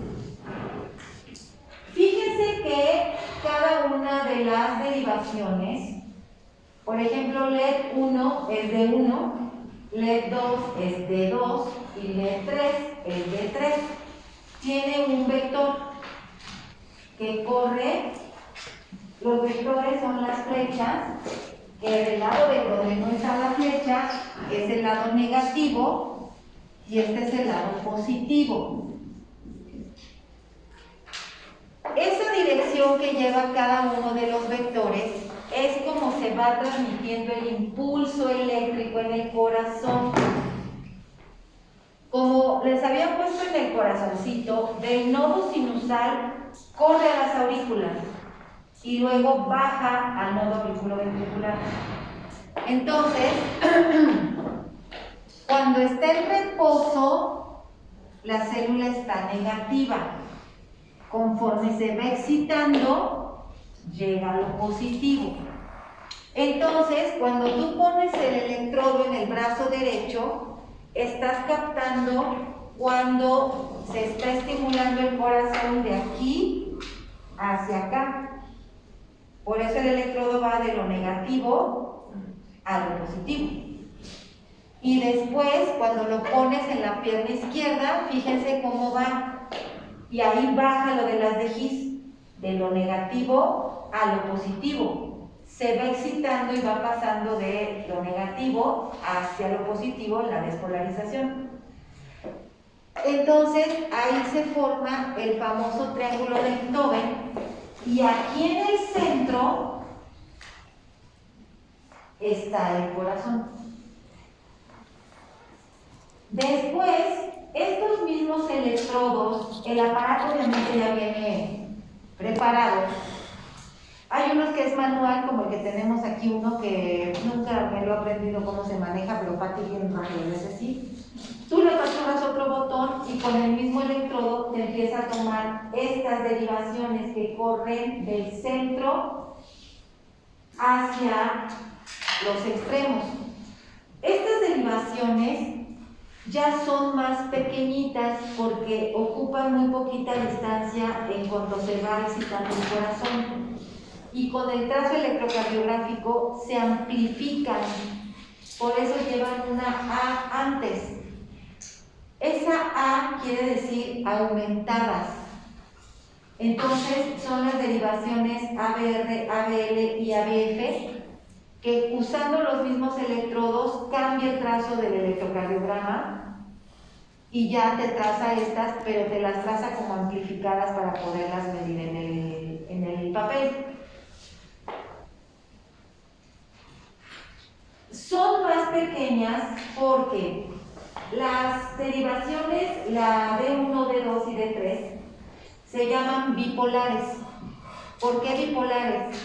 Fíjense que cada una de las derivaciones, por ejemplo, LED 1 es de 1, LED 2 es de 2 y LED 3 es de 3. Tiene un vector que corre. Los vectores son las flechas, que del lado de donde no está la flecha es el lado negativo y este es el lado positivo. Esa dirección que lleva cada uno de los vectores es como se va transmitiendo el impulso eléctrico en el corazón. Como les había puesto en el corazoncito, del nodo sinusal corre a las aurículas y luego baja al nodo auriculoventricular. Entonces, cuando está en reposo, la célula está negativa. Conforme se va excitando, llega a lo positivo. Entonces, cuando tú pones el electrodo en el brazo derecho, estás captando cuando se está estimulando el corazón de aquí hacia acá. Por eso el electrodo va de lo negativo a lo positivo. Y después, cuando lo pones en la pierna izquierda, fíjense cómo va. Y ahí baja lo de las de His, de lo negativo a lo positivo. Se va excitando y va pasando de lo negativo hacia lo positivo en la despolarización. Entonces, ahí se forma el famoso triángulo de Enthoven, y aquí en el centro está el corazón. Después, estos mismos electrodos, el aparato obviamente ya viene preparado. Hay unos que es manual, como el que tenemos aquí, uno que nunca me lo he aprendido cómo se maneja, pero Pati bien rápido, es así. Tú le apachurras otro botón y con el mismo electrodo te empieza a tomar estas derivaciones que corren del centro hacia los extremos. Estas derivaciones ya son más pequeñitas porque ocupan muy poquita distancia en cuanto se va excitando el corazón. Y con el trazo electrocardiográfico se amplifican, por eso llevan una A antes. Esa A quiere decir aumentadas. Entonces son las derivaciones ABR, ABL y ABF, que usando los mismos electrodos cambia el trazo del electrocardiograma y ya te traza estas, pero te las traza como amplificadas para poderlas medir en el papel. Son más pequeñas porque las derivaciones, la D1, D2 y D3, se llaman bipolares. ¿Por qué bipolares?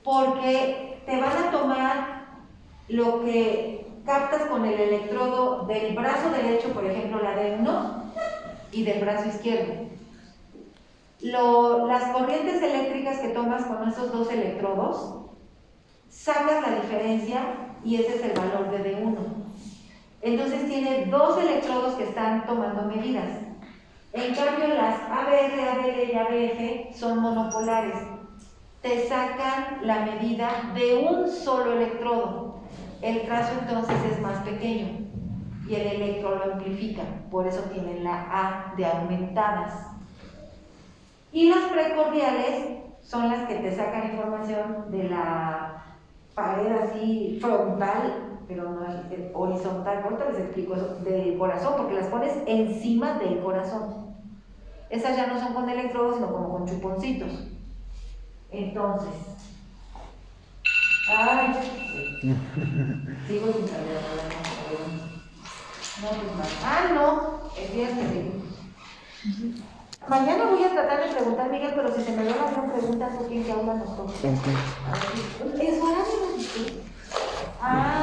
Porque te van a tomar lo que captas con el electrodo del brazo derecho, por ejemplo la D1, y del brazo izquierdo. Las corrientes eléctricas que tomas con esos dos electrodos, sacas la diferencia y ese es el valor de D1. Entonces tiene dos electrodos que están tomando medidas. En cambio las ABR, ABL y ABF son monopolares. Te sacan la medida de un solo electrodo. El trazo entonces es más pequeño y el electro lo amplifica. Por eso tienen la A de aumentadas. Y las precordiales son las que te sacan información de la pared así frontal, pero no es horizontal. Ahorita les explico eso, del corazón, porque las pones encima del corazón. Esas ya no son con electrodos, sino como con chuponcitos. Entonces, ay, sigo sin saber hablar. No, pues más. No, el viernes seguimos. Mañana voy a tratar de preguntar, Miguel, pero si se me dan alguna pregunta, ¿tú quién que habla nosotros? Ok. ¿Es horario? Ah,